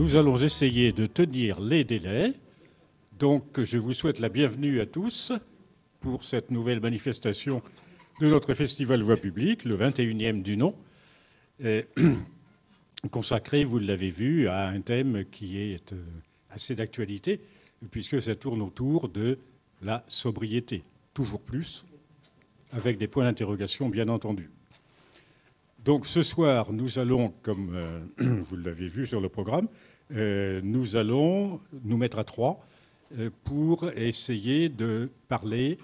nous allons essayer de tenir les délais. Donc, je vous souhaite la bienvenue à tous pour cette nouvelle manifestation de notre Festival Voix publique, le 21e du nom, consacré, vous l'avez vu, à un thème qui est assez d'actualité, puisque ça tourne autour de la sobriété, toujours plus, avec des points d'interrogation, bien entendu. Donc ce soir, nous allons, comme vous l'avez vu sur le programme, nous allons nous mettre à trois pour essayer de parler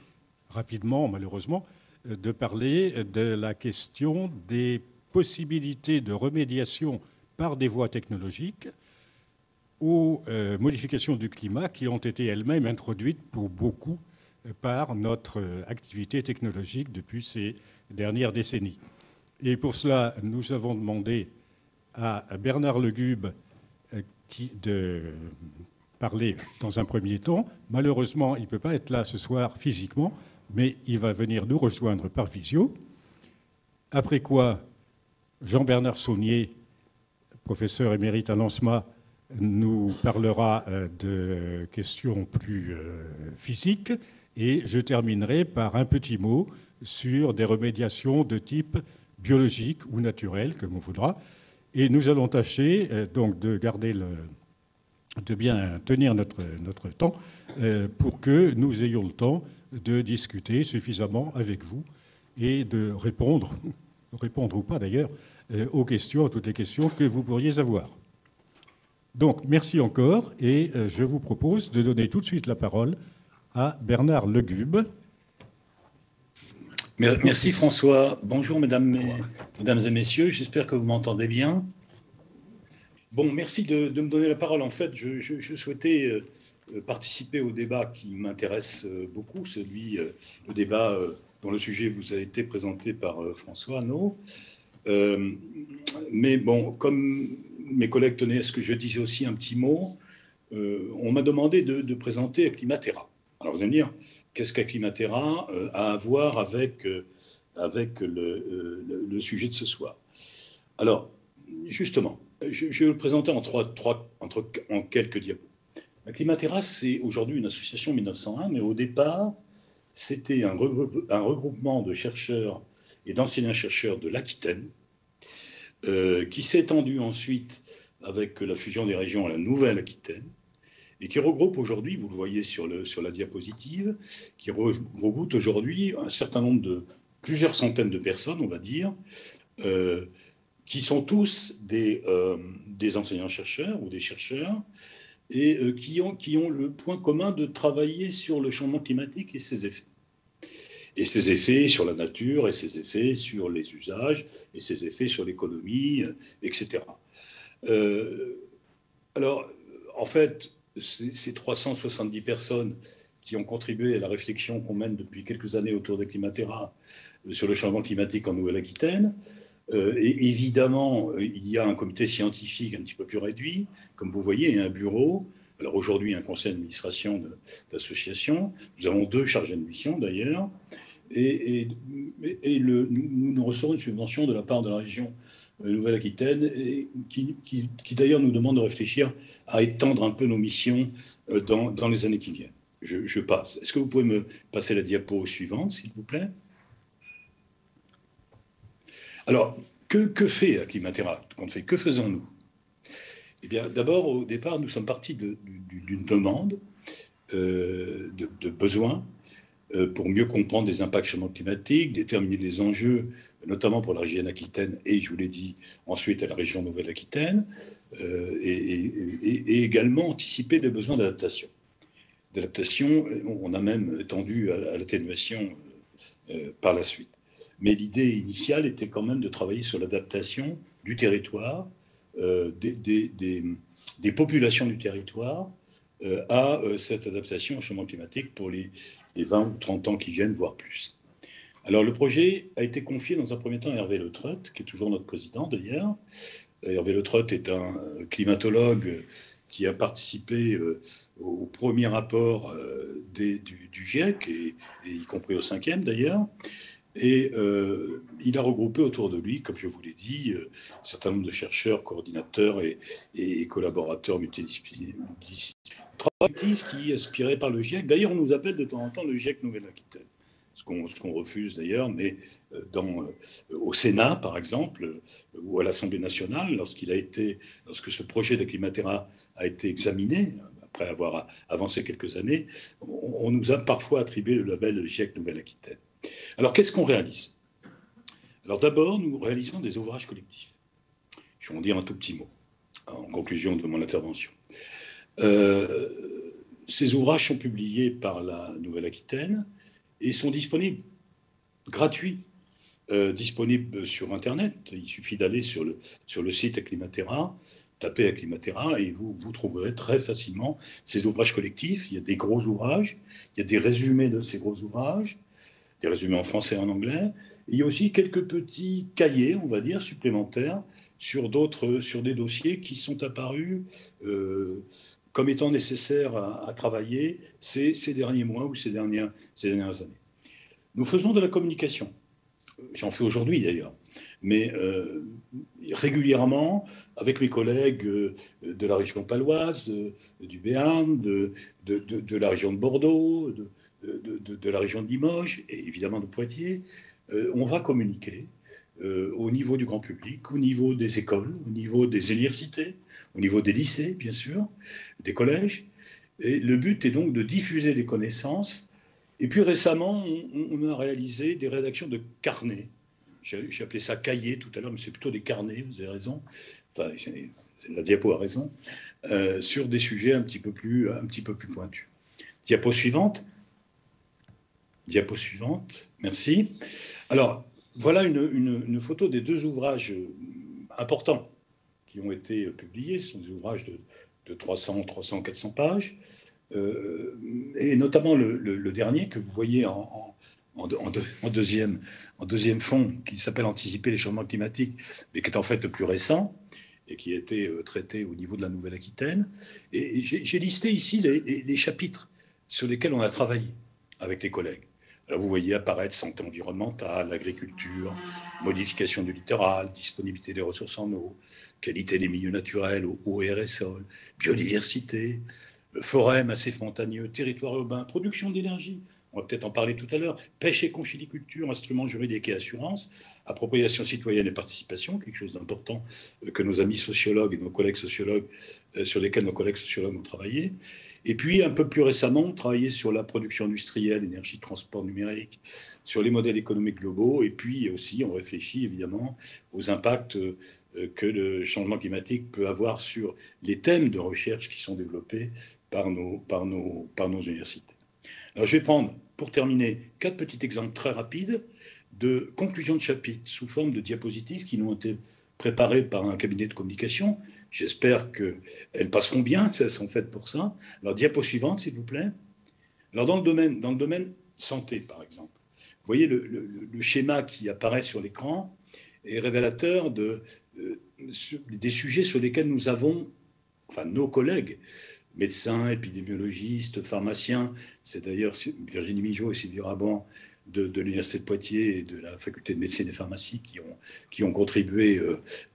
rapidement, malheureusement, de parler de la question des possibilités de remédiation par des voies technologiques aux modifications du climat qui ont été elles-mêmes introduites pour beaucoup par notre activité technologique depuis ces dernières décennies. Et pour cela, nous avons demandé à Bernard Legube de parler dans un premier temps. Malheureusement, il ne peut pas être là ce soir physiquement, mais il va venir nous rejoindre par visio. Après quoi, Jean-Bernard Saunier, professeur émérite à l'ANSMA, nous parlera de questions plus physiques. Et je terminerai par un petit mot sur des remédiations de type biologique ou naturel, comme on voudra. Et nous allons tâcher donc de garder de bien tenir notre temps pour que nous ayons le temps de discuter suffisamment avec vous et de répondre ou pas d'ailleurs, aux questions, à toutes les questions que vous pourriez avoir. Donc, merci encore et je vous propose de donner tout de suite la parole à Bernard Legube. Merci François. Bonjour mesdames et messieurs, j'espère que vous m'entendez bien. Bon, merci de me donner la parole. En fait, je souhaitais participer au débat qui m'intéresse beaucoup, le débat dont le sujet vous a été présenté par François Arnaud. Mais bon, comme mes collègues tenaient à ce que je dise aussi un petit mot, on m'a demandé de présenter Acclimatera. Alors vous allez me dire, qu'est-ce qu'Acclimatera a à voir avec le sujet de ce soir? Alors, justement, je vais le présenter en quelques diapos. Acclimatera, c'est aujourd'hui une association 1901, mais au départ, c'était un regroupement de chercheurs et d'anciens chercheurs de l'Aquitaine, qui s'est étendu ensuite avec la fusion des régions à la Nouvelle-Aquitaine, et qui regroupe aujourd'hui, vous le voyez sur la diapositive, qui regroupe aujourd'hui un certain nombre de plusieurs centaines de personnes, on va dire, qui sont tous des enseignants-chercheurs ou des chercheurs, et qui ont le point commun de travailler sur le changement climatique et ses effets. Et ses effets sur la nature, et ses effets sur les usages, et ses effets sur l'économie, etc. Alors, en fait, ces 370 personnes qui ont contribué à la réflexion qu'on mène depuis quelques années autour d'Acclimatera sur le changement climatique en Nouvelle-Aquitaine. Et évidemment, il y a un comité scientifique un petit peu plus réduit, comme vous voyez, et un bureau. Alors aujourd'hui, un conseil d'administration d'association. Nous avons 2 chargés de mission d'ailleurs. Et nous recevons une subvention de la part de la région Nouvelle-Aquitaine, qui d'ailleurs nous demande de réfléchir à étendre un peu nos missions dans les années qui viennent. Je passe. Est-ce que vous pouvez me passer la diapo suivante, s'il vous plaît? Alors, que fait Acclimatera? Que faisons-nous? Eh bien, d'abord, au départ, nous sommes partis d'une demande, de besoin, pour mieux comprendre les impacts du changement climatique, déterminer les enjeux, notamment pour la région Aquitaine et, je vous l'ai dit, ensuite à la région Nouvelle-Aquitaine, et également anticiper des besoins d'adaptation. On a même tendu à l'atténuation par la suite. Mais l'idée initiale était quand même de travailler sur l'adaptation du territoire, des populations du territoire, à cette adaptation au changement climatique pour les 20 ou 30 ans qui viennent, voire plus. Alors, le projet a été confié dans un premier temps à Hervé Le Treut, qui est toujours notre président d'ailleurs. Hervé Le Treut est un climatologue qui a participé au premier rapport du GIEC, et y compris au 5e d'ailleurs. Et il a regroupé autour de lui, comme je vous l'ai dit, un certain nombre de chercheurs, coordinateurs et collaborateurs multidisciplinaires. Travail qui est aspiré par le GIEC. D'ailleurs, on nous appelle de temps en temps le GIEC Nouvelle-Aquitaine. Ce qu'on refuse d'ailleurs, mais au Sénat, par exemple, ou à l'Assemblée nationale, lorsque ce projet d'Acclimatera a été examiné, après avoir avancé quelques années, on nous a parfois attribué le label GIEC Nouvelle-Aquitaine. Alors, qu'est-ce qu'on réalise? Alors, d'abord, nous réalisons des ouvrages collectifs. Je vais en dire un tout petit mot, en conclusion de mon intervention. Ces ouvrages sont publiés par la Nouvelle-Aquitaine et sont disponibles, gratuits, disponibles sur Internet. Il suffit d'aller sur le site Acclimatera, taper Acclimatera et vous trouverez très facilement ces ouvrages collectifs. Il y a des gros ouvrages, il y a des résumés de ces gros ouvrages, des résumés en français et en anglais. Et il y a aussi quelques petits cahiers, on va dire, supplémentaires sur des dossiers qui sont apparus comme étant nécessaires à travailler ces derniers mois ou ces dernières années. Nous faisons de la communication. J'en fais aujourd'hui d'ailleurs, mais régulièrement avec mes collègues de la région paloise, du Béarn, de la région de Bordeaux, de la région de Limoges et évidemment de Poitiers, on va communiquer au niveau du grand public, au niveau des écoles, au niveau des universités, au niveau des lycées, bien sûr, des collèges. Et le but est donc de diffuser des connaissances. Et puis récemment, on a réalisé des rédactions de carnets. J'ai appelé ça cahiers tout à l'heure, mais c'est plutôt des carnets, vous avez raison. Enfin, la diapo a raison. Sur des sujets un petit peu plus pointus. Diapo suivante. Diapo suivante, merci. Alors, voilà une photo des deux ouvrages importants qui ont été publiés. Ce sont des ouvrages de 300, 400 pages. Et notamment le dernier que vous voyez en deuxième fond, qui s'appelle « Anticiper les changements climatiques », mais qui est en fait le plus récent et qui a été traité au niveau de la Nouvelle-Aquitaine. Et j'ai listé ici les chapitres sur lesquels on a travaillé avec les collègues. Alors vous voyez apparaître santé environnementale, agriculture, modification du littoral, disponibilité des ressources en eau, qualité des milieux naturels, eau, air et sol, biodiversité, forêt, massif montagneux, territoire urbain, production d'énergie, on va peut-être en parler tout à l'heure, pêche et conchyliculture, instruments juridiques et assurances, appropriation citoyenne et participation, quelque chose d'important que nos amis sociologues et nos collègues sociologues, sur lesquels nos collègues sociologues ont travaillé. Et puis, un peu plus récemment, on travaillait sur la production industrielle, énergie, transport numérique, sur les modèles économiques globaux, et puis aussi, on réfléchit évidemment aux impacts que le changement climatique peut avoir sur les thèmes de recherche qui sont développés par nos universités. Alors, je vais prendre, pour terminer, 4 petits exemples très rapides de conclusions de chapitres sous forme de diapositives qui nous ont été préparées par un cabinet de communication. J'espère qu'elles passeront bien, elles sont faites pour ça. Alors, diapo suivante, s'il vous plaît. Alors, dans le domaine santé, par exemple, vous voyez le schéma qui apparaît sur l'écran est révélateur des sujets sur lesquels nous avons, enfin, nos collègues, médecins, épidémiologistes, pharmaciens, c'est d'ailleurs Virginie Migeot et Sylvie Raban de l'Université de Poitiers et de la Faculté de médecine et pharmacie qui ont contribué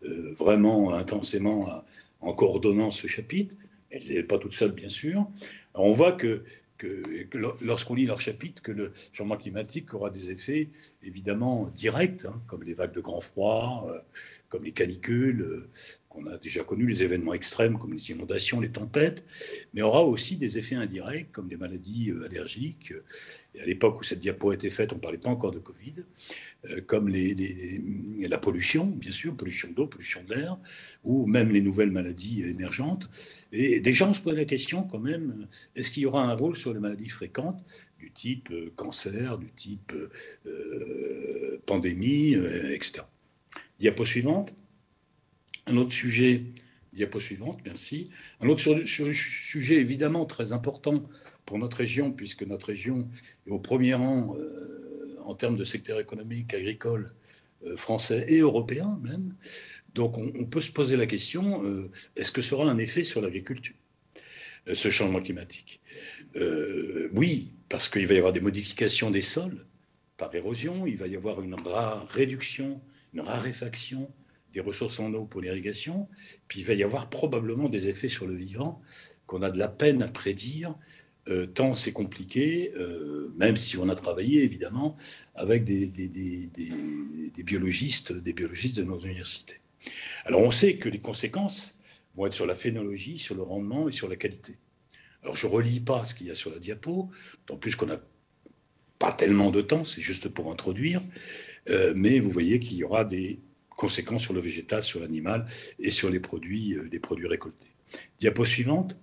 vraiment intensément en coordonnant ce chapitre. Elles n'étaient pas toutes seules, bien sûr. Alors on voit que lorsqu'on lit leur chapitre, que le changement climatique aura des effets évidemment directs, hein, comme les vagues de grand froid, comme les canicules, qu'on a déjà connus, les événements extrêmes comme les inondations, les tempêtes, mais aura aussi des effets indirects comme des maladies allergiques. Et à l'époque où cette diapo a été faite, on ne parlait pas encore de Covid, comme la pollution, bien sûr, pollution d'eau, pollution de l'air, ou même les nouvelles maladies émergentes. Et des gens se posent la question quand même, est-ce qu'il y aura un rôle sur les maladies fréquentes du type cancer, du type pandémie, etc. Diapo suivante. Un autre sujet, diapo suivante, merci. Un autre sujet évidemment très important pour notre région, puisque notre région est au premier rang en termes de secteur économique, agricole, français et européen même. Donc on peut se poser la question, est-ce que ça aura un effet sur l'agriculture, ce changement climatique? Oui, parce qu'il va y avoir des modifications des sols, par érosion, il va y avoir une réduction, une raréfaction des ressources en eau pour l'irrigation, puis il va y avoir probablement des effets sur le vivant qu'on a de la peine à prédire, tant c'est compliqué, même si on a travaillé évidemment avec des biologistes de nos universités. Alors on sait que les conséquences vont être sur la phénologie, sur le rendement et sur la qualité. Alors je ne relis pas ce qu'il y a sur la diapo, d'autant plus qu'on n'a pas tellement de temps, c'est juste pour introduire, mais vous voyez qu'il y aura des conséquences sur le végétal, sur l'animal et sur les produits récoltés. Diapo suivante.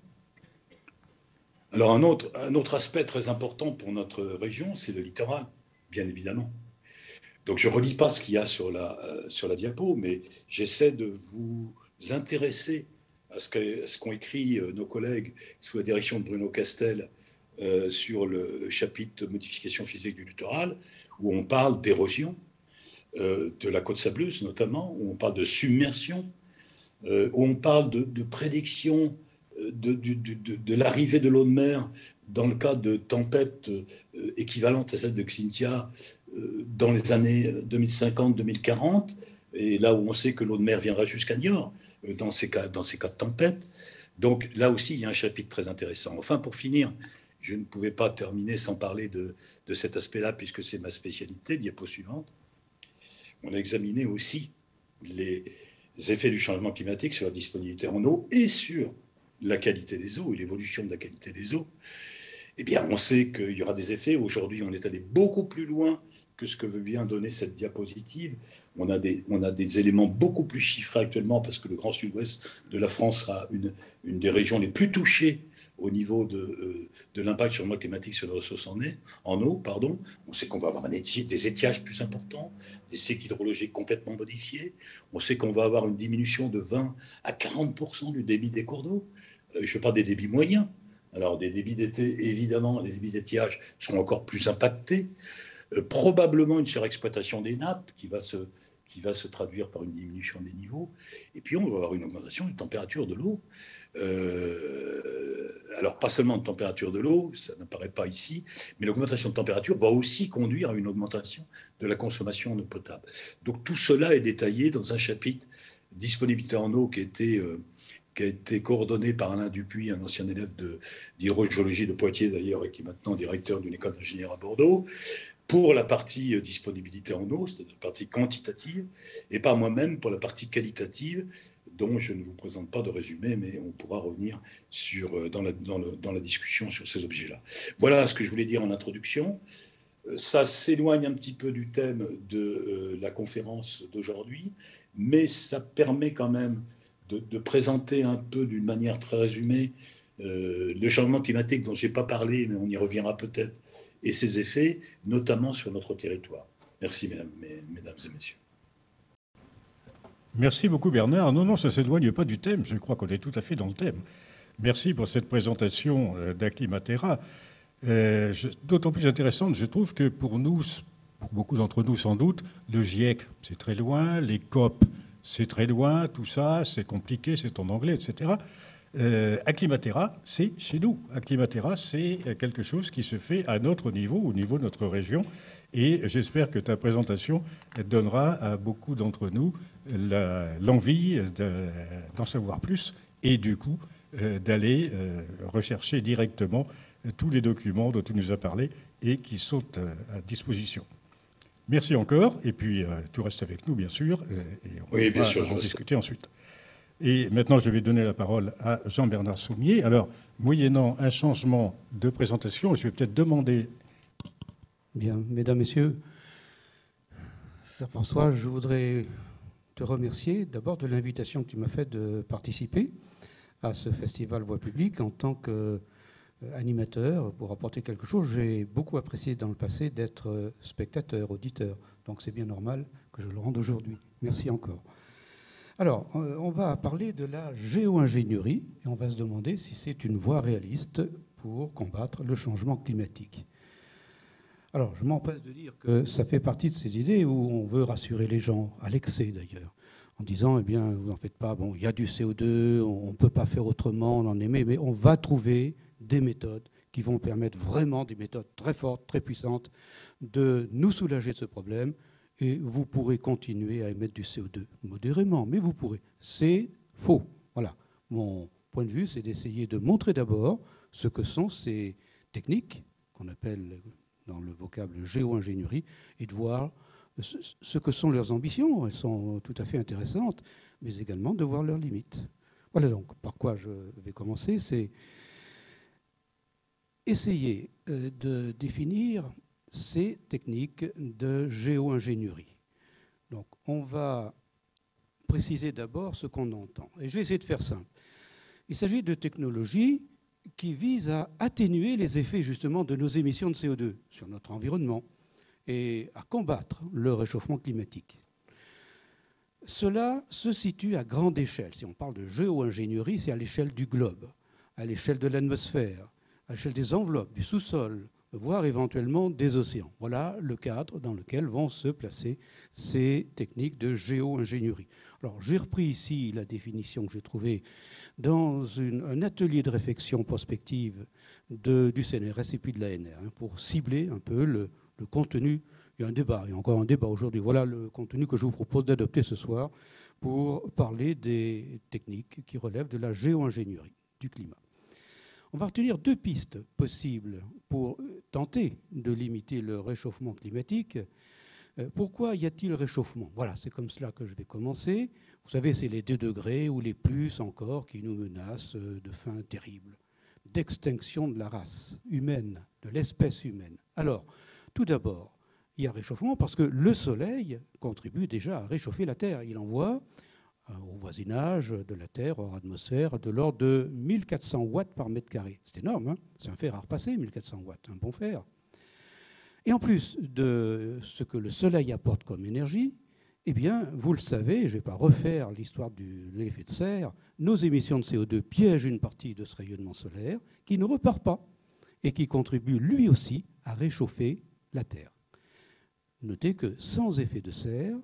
Alors un autre aspect très important pour notre région, c'est le littoral, bien évidemment. Donc je ne relis pas ce qu'il y a sur la diapo, mais j'essaie de vous intéresser à ce qu'ont écrit nos collègues sous la direction de Bruno Castel sur le chapitre de modification physique du littoral, où on parle d'érosion, de la côte sableuse notamment, où on parle de submersion, où on parle de prédiction de l'arrivée de l'eau de mer dans le cas de tempêtes équivalentes à celles de Xynthia dans les années 2050-2040, et là où on sait que l'eau de mer viendra jusqu'à Niort dans ces cas de tempête. Donc là aussi, il y a un chapitre très intéressant. Enfin, pour finir, je ne pouvais pas terminer sans parler de cet aspect-là, puisque c'est ma spécialité. Diapo suivante. On a examiné aussi les effets du changement climatique sur la disponibilité en eau et sur la qualité des eaux et l'évolution de la qualité des eaux. Eh bien, on sait qu'il y aura des effets. Aujourd'hui, on est allé beaucoup plus loin que ce que veut bien donner cette diapositive. On a des éléments beaucoup plus chiffrés actuellement parce que le Grand Sud-Ouest de la France sera une des régions les plus touchées au niveau de l'impact sur le changement climatique sur les ressources en eau. On sait qu'on va avoir des étiages plus importants, des cycles hydrologiques complètement modifiés. On sait qu'on va avoir une diminution de 20 à 40% du débit des cours d'eau. Je parle des débits moyens. Alors, des débits d'été, évidemment, les débits d'étiage sont encore plus impactés. Probablement une surexploitation des nappes qui va se traduire par une diminution des niveaux. Et puis, on va avoir une augmentation de température de l'eau. Alors, pas seulement de température de l'eau, ça n'apparaît pas ici, mais l'augmentation de température va aussi conduire à une augmentation de la consommation en eau potable. Donc, tout cela est détaillé dans un chapitre disponibilité en eau qui a été coordonné par Alain Dupuis, un ancien élève d'hydrogéologie de Poitiers d'ailleurs, et qui est maintenant directeur d'une école d'ingénieurs à Bordeaux, pour la partie disponibilité en eau, c'est-à-dire la partie quantitative, et par moi-même pour la partie qualitative, dont je ne vous présente pas de résumé, mais on pourra revenir dans la discussion sur ces objets-là. Voilà ce que je voulais dire en introduction. Ça s'éloigne un petit peu du thème de la conférence d'aujourd'hui, mais ça permet quand même de présenter un peu d'une manière très résumée le changement climatique dont je n'ai pas parlé, mais on y reviendra peut-être, et ses effets, notamment sur notre territoire. Merci, mesdames et messieurs. Merci beaucoup, Bernard. Non, ça ne s'éloigne pas du thème. Je crois qu'on est tout à fait dans le thème. Merci pour cette présentation d'Acclimatera. D'autant plus intéressante, je trouve que pour nous, pour beaucoup d'entre nous sans doute, le GIEC, c'est très loin, les COP, c'est très loin, tout ça, c'est compliqué, c'est en anglais, etc. Acclimatera, c'est chez nous. Acclimatera, c'est quelque chose qui se fait à notre niveau, au niveau de notre région. Et j'espère que ta présentation donnera à beaucoup d'entre nous l'envie d'en savoir plus et du coup d'aller rechercher directement tous les documents dont tu nous as parlé et qui sont à disposition. Merci encore. Et puis, tu restes avec nous, bien sûr. Et on va en discuter ensuite. Et maintenant, je vais donner la parole à Jean-Bernard Soumier. Alors, moyennant un changement de présentation, je vais peut-être demander... Bien, mesdames, messieurs, cher François, je voudrais te remercier d'abord de l'invitation que tu m'as faite de participer à ce festival Voix publique en tant qu'animateur pour apporter quelque chose. J'ai beaucoup apprécié dans le passé d'être spectateur, auditeur. Donc c'est bien normal que je le rende aujourd'hui. Merci encore. Alors, on va parler de la géo-ingénierie et on va se demander si c'est une voie réaliste pour combattre le changement climatique. Alors, je m'empresse de dire que ça fait partie de ces idées où on veut rassurer les gens, à l'excès d'ailleurs, en disant, eh bien, vous n'en faites pas, bon, il y a du CO2, on ne peut pas faire autrement, on en émet, mais on va trouver des méthodes qui vont permettre vraiment des méthodes très fortes, très puissantes, de nous soulager de ce problème. Et vous pourrez continuer à émettre du CO2 modérément, mais vous pourrez. C'est faux. Voilà. Mon point de vue, c'est d'essayer de montrer d'abord ce que sont ces techniques, qu'on appelle dans le vocable géo-ingénierie, et de voir ce que sont leurs ambitions. Elles sont tout à fait intéressantes, mais également de voir leurs limites. Voilà donc par quoi je vais commencer. C'est essayer de définir ces techniques de géo-ingénierie. Donc on va préciser d'abord ce qu'on entend. Et je vais essayer de faire simple. Il s'agit de technologies qui visent à atténuer les effets justement de nos émissions de CO2 sur notre environnement et à combattre le réchauffement climatique. Cela se situe à grande échelle. Si on parle de géo-ingénierie, c'est à l'échelle du globe, à l'échelle de l'atmosphère, à l'échelle des enveloppes, du sous-sol, voire éventuellement des océans. Voilà le cadre dans lequel vont se placer ces techniques de géo-ingénierie. Alors, j'ai repris ici la définition que j'ai trouvée dans un atelier de réflexion prospective du CNRS et puis de l'ANR, pour cibler un peu le contenu. Il y a un débat, il y a encore un débat aujourd'hui. Voilà le contenu que je vous propose d'adopter ce soir pour parler des techniques qui relèvent de la géo-ingénierie du climat. On va retenir deux pistes possibles pour tenter de limiter le réchauffement climatique. Pourquoi y a-t-il réchauffement? Voilà, c'est comme cela que je vais commencer. Vous savez, c'est les 2 degrés ou les plus encore qui nous menacent de fin terrible, d'extinction de la race humaine, de l'espèce humaine. Alors, tout d'abord, il y a réchauffement parce que le Soleil contribue déjà à réchauffer la Terre. Il envoie au voisinage de la Terre, hors atmosphère, de l'ordre de 1400 watts par mètre carré. C'est énorme, hein? C'est un fer à repasser, 1400 watts, un bon fer. Et en plus de ce que le Soleil apporte comme énergie, eh bien, vous le savez, je ne vais pas refaire l'histoire de l'effet de serre, nos émissions de CO2 piègent une partie de ce rayonnement solaire qui ne repart pas et qui contribue lui aussi à réchauffer la Terre. Notez que sans effet de serre,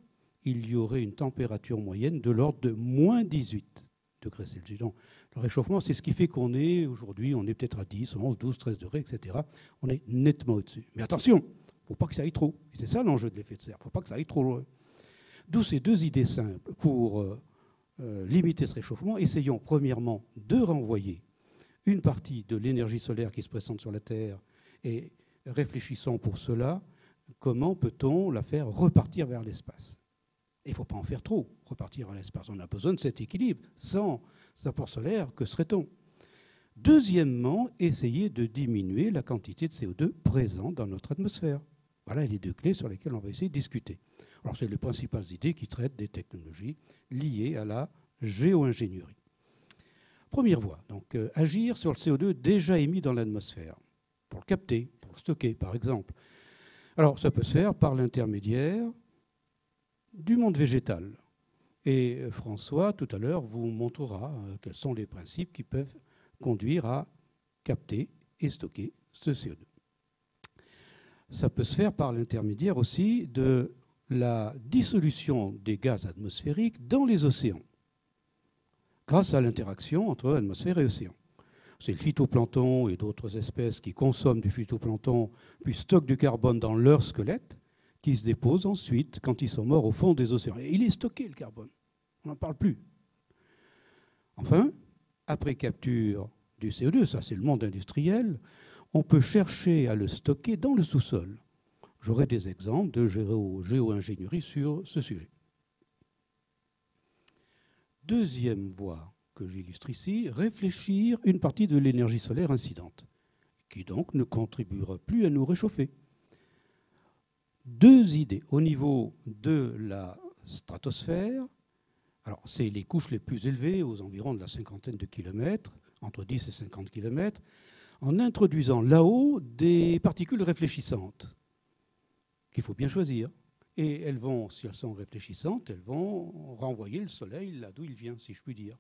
il y aurait une température moyenne de l'ordre de moins 18 degrés Celsius. Donc, le réchauffement, c'est ce qui fait qu'on est, aujourd'hui, on est peut-être à 10, 11, 12, 13 degrés, etc. On est nettement au-dessus. Mais attention, il ne faut pas que ça aille trop. Et c'est ça l'enjeu de l'effet de serre, il ne faut pas que ça aille trop loin. D'où ces deux idées simples pour limiter ce réchauffement. Essayons premièrement de renvoyer une partie de l'énergie solaire qui se présente sur la Terre et réfléchissons pour cela, comment peut-on la faire repartir vers l'espace. Il ne faut pas en faire trop, repartir vers l'espace. On a besoin de cet équilibre. Sans apport solaire, que serait-on? Deuxièmement, essayer de diminuer la quantité de CO2 présente dans notre atmosphère. Voilà les deux clés sur lesquelles on va essayer de discuter. Alors, c'est les principales idées qui traitent des technologies liées à la géo-ingénierie. Première voie, donc agir sur le CO2 déjà émis dans l'atmosphère, pour le capter, pour le stocker, par exemple. Alors, ça peut se faire par l'intermédiaire du monde végétal. Et François, tout à l'heure, vous montrera quels sont les principes qui peuvent conduire à capter et stocker ce CO2. Ça peut se faire par l'intermédiaire aussi de la dissolution des gaz atmosphériques dans les océans, grâce à l'interaction entre atmosphère et océan. C'est le phytoplancton et d'autres espèces qui consomment du phytoplancton puis stockent du carbone dans leur squelette, qui se déposent ensuite quand ils sont morts au fond des océans. Et il est stocké, le carbone. On n'en parle plus. Enfin, après capture du CO2, ça c'est le monde industriel, on peut chercher à le stocker dans le sous-sol. J'aurai des exemples de géo-ingénierie sur ce sujet. Deuxième voie que j'illustre ici, réfléchir une partie de l'énergie solaire incidente, qui donc ne contribuera plus à nous réchauffer. Deux idées au niveau de la stratosphère. Alors, c'est les couches les plus élevées, aux environs de la cinquantaine de kilomètres, entre 10 et 50 kilomètres, en introduisant là-haut des particules réfléchissantes qu'il faut bien choisir. Et elles vont, si elles sont réfléchissantes, elles vont renvoyer le soleil là d'où il vient, si je puis dire.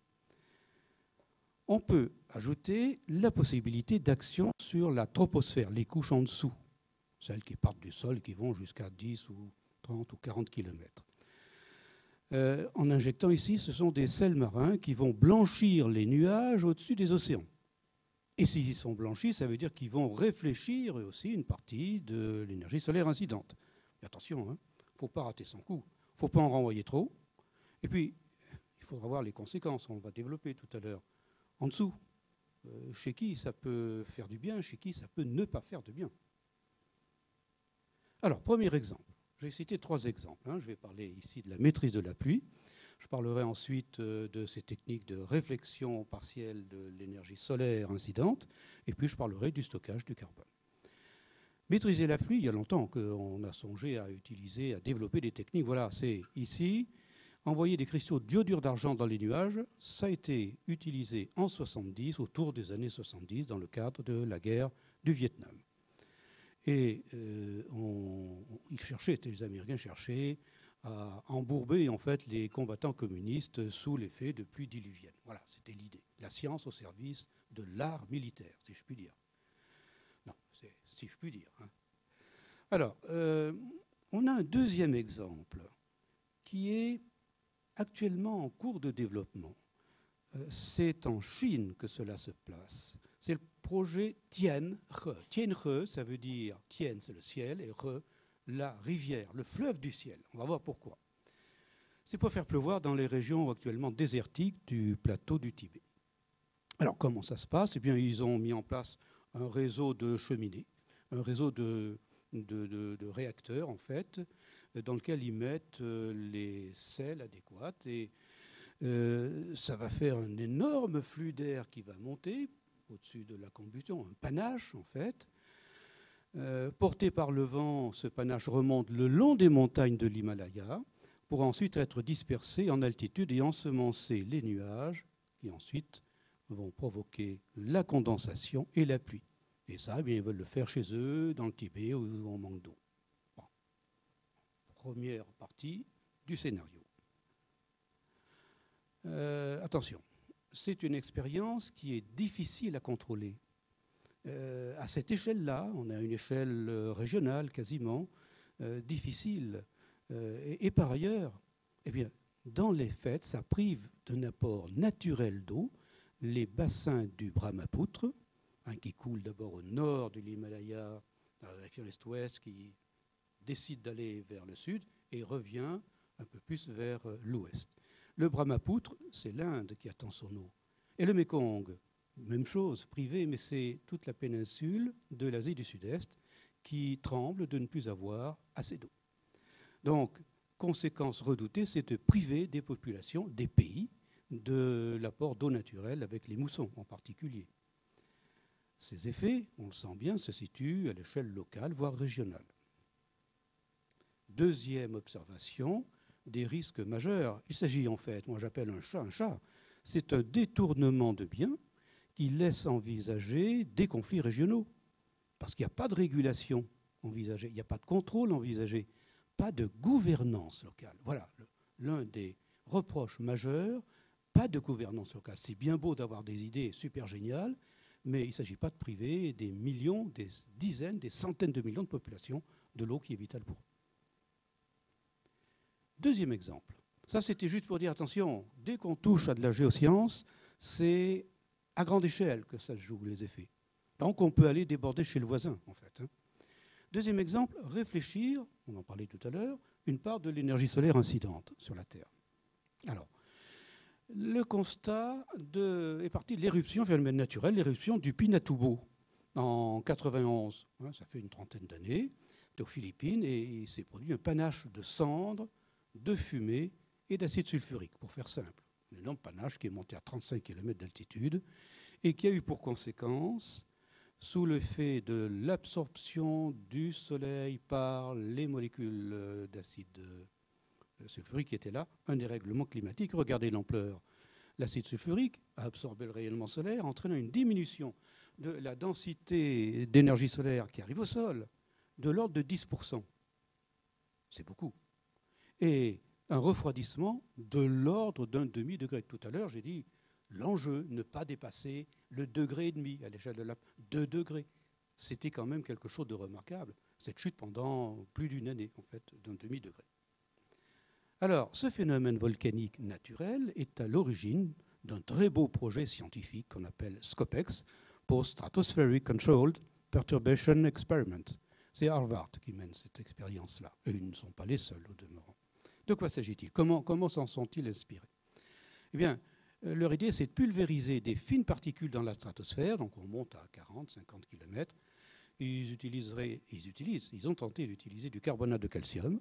On peut ajouter la possibilité d'action sur la troposphère, les couches en dessous, celles qui partent du sol, qui vont jusqu'à 10 ou 30 ou 40 kilomètres. En injectant ici, ce sont des sels marins qui vont blanchir les nuages au-dessus des océans. Et s'ils sont blanchis, ça veut dire qu'ils vont réfléchir aussi une partie de l'énergie solaire incidente. Mais attention, il ne faut pas rater son coup. Il ne faut pas en renvoyer trop. Et puis, il faudra voir les conséquences. On va développer tout à l'heure. En dessous, chez qui ça peut faire du bien, chez qui ça peut ne pas faire de bien. Alors, premier exemple. Je vais citer 3 exemples. Je vais parler ici de la maîtrise de la pluie. Je parlerai ensuite de ces techniques de réflexion partielle de l'énergie solaire incidente. Et puis, je parlerai du stockage du carbone. Maîtriser la pluie, il y a longtemps qu'on a songé à utiliser, à développer des techniques. Voilà, c'est ici, envoyer des cristaux d'iodure d'argent dans les nuages. Ça a été utilisé en 70, autour des années 70, dans le cadre de la guerre du Vietnam. Et les Américains cherchaient à embourber en fait les combattants communistes sous l'effet de pluie diluvienne. Voilà, c'était l'idée. La science au service de l'art militaire, si je puis dire. Non, si je puis dire. Alors, on a un deuxième exemple qui est actuellement en cours de développement. C'est en Chine que cela se place. C'est le projet Tianhe. Tianhe, ça veut dire Tien, c'est le ciel, et He, la rivière, le fleuve du ciel. On va voir pourquoi. C'est pour faire pleuvoir dans les régions actuellement désertiques du plateau du Tibet. Alors, comment ça se passe ? Eh bien, ils ont mis en place un réseau de cheminées, un réseau de réacteurs, en fait, dans lequel ils mettent les sels adéquats. Et ça va faire un énorme flux d'air qui va monter au-dessus de la combustion, un panache, en fait. Porté par le vent, ce panache remonte le long des montagnes de l'Himalaya pour ensuite être dispersé en altitude et ensemencer les nuages qui ensuite vont provoquer la condensation et la pluie. Et ça, eh bien, ils veulent le faire chez eux, dans le Tibet, où on manque d'eau. Bon. Première partie du scénario. Attention, c'est une expérience qui est difficile à contrôler. À cette échelle-là, on a une échelle régionale quasiment, difficile. Et par ailleurs, eh bien, dans les faits, ça prive d'un apport naturel d'eau les bassins du Brahmapoutre, qui coule d'abord au nord de l'Himalaya, dans la direction est-ouest, qui décide d'aller vers le sud et revient un peu plus vers l'ouest. Le Brahmapoutre, c'est l'Inde qui attend son eau. Et le Mékong, même chose, privé, mais c'est toute la péninsule de l'Asie du Sud-Est qui tremble de ne plus avoir assez d'eau. Donc, conséquence redoutée, c'est de priver des populations, des pays, de l'apport d'eau naturelle avec les moussons en particulier. Ces effets, on le sent bien, se situent à l'échelle locale, voire régionale. Deuxième observation, des risques majeurs. Il s'agit en fait, moi j'appelle un chat, c'est un détournement de biens qui laisse envisager des conflits régionaux. Parce qu'il n'y a pas de régulation envisagée, il n'y a pas de contrôle envisagé, pas de gouvernance locale. Voilà l'un des reproches majeurs, pas de gouvernance locale. C'est bien beau d'avoir des idées super géniales, mais il ne s'agit pas de priver des millions, des dizaines, des centaines de millions de populations de l'eau qui est vitale pour eux. Deuxième exemple. Ça, c'était juste pour dire, attention, dès qu'on touche à de la géoscience, c'est à grande échelle que ça se joue, les effets. Donc, on peut aller déborder chez le voisin, en fait. Deuxième exemple, réfléchir, on en parlait tout à l'heure, une part de l'énergie solaire incidente sur la Terre. Alors, le constat est parti de l'éruption, phénomène naturel, l'éruption du Pinatubo en 91. Ça fait une trentaine d'années, aux Philippines, et il s'est produit un panache de cendres, de fumée et d'acide sulfurique, pour faire simple. Un énorme panache qui est monté à 35 km d'altitude et qui a eu pour conséquence, sous l'effet de l'absorption du soleil par les molécules d'acide sulfurique qui étaient là, un dérèglement climatique. Regardez l'ampleur. L'acide sulfurique a absorbé le rayonnement solaire, entraînant une diminution de la densité d'énergie solaire qui arrive au sol de l'ordre de 10%. C'est beaucoup. Et un refroidissement de l'ordre d'un demi-degré. Tout à l'heure, j'ai dit l'enjeu, ne pas dépasser le degré et demi à l'échelle de la 2 degrés. C'était quand même quelque chose de remarquable, cette chute pendant plus d'une année, en fait, d'un demi-degré. Alors, ce phénomène volcanique naturel est à l'origine d'un très beau projet scientifique qu'on appelle SCOPEX, Post-Stratospheric Controlled Perturbation Experiment. C'est Harvard qui mène cette expérience-là. Et ils ne sont pas les seuls, au demeurant. De quoi s'agit-il? Comment s'en sont-ils inspirés? Eh bien, leur idée, c'est de pulvériser des fines particules dans la stratosphère, donc on monte à 40, 50 km. Ils ont tenté d'utiliser du carbonate de calcium,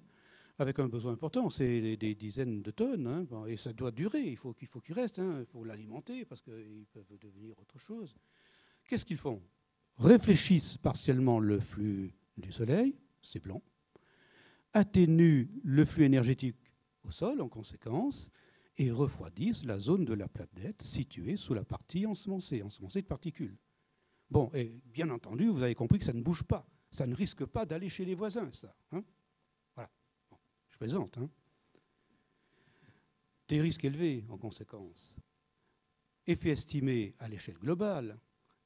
avec un besoin important, c'est des dizaines de tonnes, hein, et ça doit durer, il faut qu'il reste, hein, il faut l'alimenter, parce qu'ils peuvent devenir autre chose. Qu'est-ce qu'ils font? Réfléchissent partiellement le flux du Soleil, c'est blanc, atténuent le flux énergétique au sol en conséquence, et refroidissent la zone de la planète située sous la partie ensemencée de particules. Bon, et bien entendu, vous avez compris que ça ne bouge pas, ça ne risque pas d'aller chez les voisins, ça. Hein, voilà, bon, je plaisante. Hein. Des risques élevés en conséquence. Effet estimé à l'échelle globale.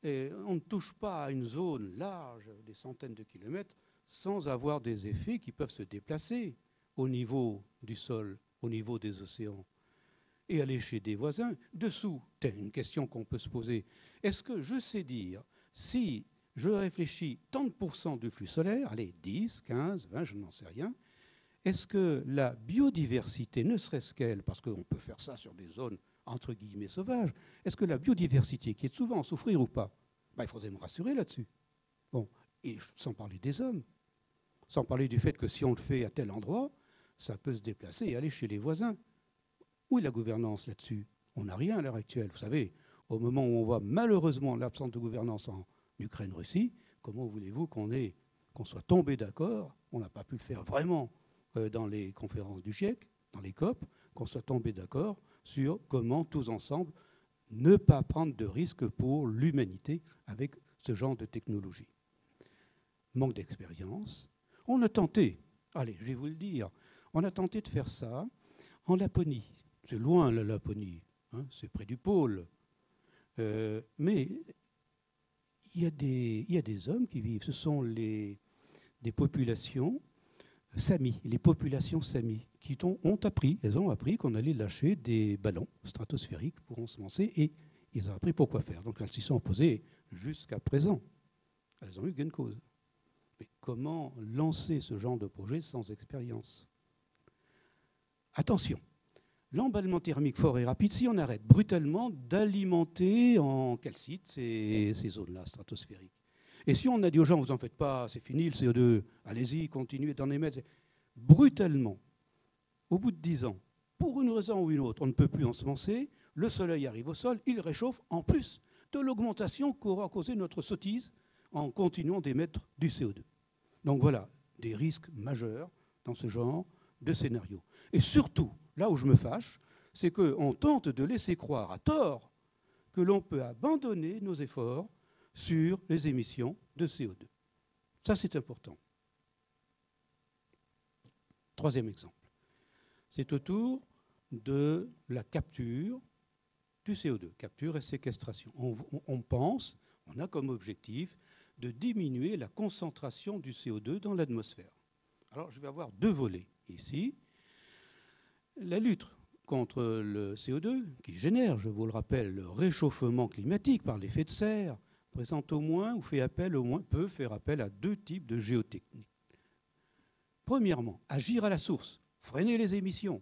Et on ne touche pas à une zone large, des centaines de kilomètres, sans avoir des effets qui peuvent se déplacer au niveau du sol, au niveau des océans, et aller chez des voisins. Dessous, c'est une question qu'on peut se poser. Est-ce que je sais dire, si je réfléchis tant de pourcents du flux solaire, allez, 10, 15, 20, je n'en sais rien, est-ce que la biodiversité, ne serait-ce qu'elle, parce qu'on peut faire ça sur des zones entre guillemets sauvages, est-ce que la biodiversité, qui est souvent en souffrir ou pas, il faudrait me rassurer là-dessus. Bon, et sans parler des hommes, sans parler du fait que si on le fait à tel endroit, ça peut se déplacer et aller chez les voisins. Où est la gouvernance là-dessus? On n'a rien à l'heure actuelle. Vous savez, au moment où on voit malheureusement l'absence de gouvernance en Ukraine-Russie, comment voulez-vous qu'on soit tombé d'accord? On n'a pas pu le faire vraiment dans les conférences du GIEC, dans les COP, qu'on soit tombé d'accord sur comment, tous ensemble, ne pas prendre de risques pour l'humanité avec ce genre de technologie. Manque d'expérience. On a tenté, allez, je vais vous le dire, on a tenté de faire ça en Laponie. C'est loin, la Laponie, hein, c'est près du pôle. Mais il y a des hommes qui vivent. Ce sont des populations Sami, les populations Sami, qui elles ont appris qu'on allait lâcher des ballons stratosphériques pour ensemencer, et ils ont appris pourquoi faire. Donc elles s'y sont opposées jusqu'à présent. Elles ont eu gain de cause. Mais comment lancer ce genre de projet sans expérience? Attention, l'emballement thermique fort et rapide, si on arrête brutalement d'alimenter en calcite ces zones-là stratosphériques. Et si on a dit aux gens, vous n'en faites pas, c'est fini le CO2, allez-y, continuez d'en émettre, brutalement, au bout de 10 ans, pour une raison ou une autre, on ne peut plus ensemencer, le soleil arrive au sol, il réchauffe, en plus de l'augmentation qu'aura causé notre sottise en continuant d'émettre du CO2. Donc voilà, des risques majeurs dans ce genre de scénario. Et surtout, là où je me fâche, c'est qu'on tente de laisser croire à tort que l'on peut abandonner nos efforts sur les émissions de CO2. Ça, c'est important. Troisième exemple. C'est autour de la capture du CO2, capture et séquestration. On pense, on a comme objectif de diminuer la concentration du CO2 dans l'atmosphère. Alors, je vais avoir deux volets ici. La lutte contre le CO2, qui génère, je vous le rappelle, le réchauffement climatique par l'effet de serre, présente au moins, ou peut faire appel à deux types de géotechniques. Premièrement, agir à la source, freiner les émissions.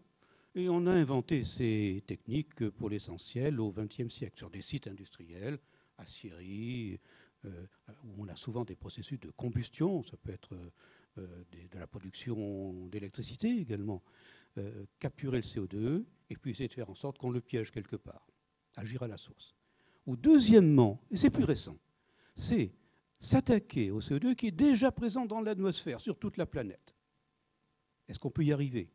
Et on a inventé ces techniques pour l'essentiel au XXe siècle, sur des sites industriels, aciéries, où on a souvent des processus de combustion, ça peut être de la production d'électricité également, capturer le CO2 et puis essayer de faire en sorte qu'on le piège quelque part, agir à la source. Ou deuxièmement, et c'est plus récent, c'est s'attaquer au CO2 qui est déjà présent dans l'atmosphère sur toute la planète. Est-ce qu'on peut y arriver?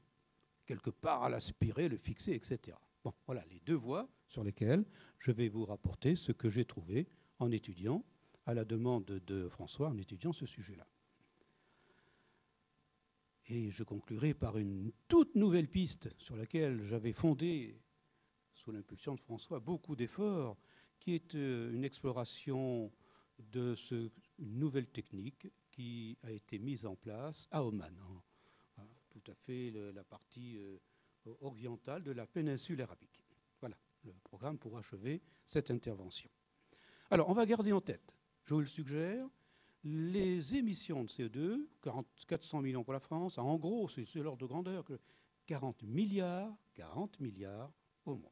Quelque part à l'aspirer, le fixer, etc. Bon, voilà les deux voies sur lesquelles je vais vous rapporter ce que j'ai trouvé en étudiant, à la demande de François, en étudiant ce sujet-là. Et je conclurai par une toute nouvelle piste sur laquelle j'avais fondé, sous l'impulsion de François, beaucoup d'efforts, qui est une exploration de une nouvelle technique qui a été mise en place à Oman, tout à fait la partie orientale de la péninsule arabique. Voilà le programme pour achever cette intervention. Alors, on va garder en tête, je vous le suggère, les émissions de CO2, 400 millions pour la France, en gros, c'est l'ordre de grandeur, que 40 milliards au monde.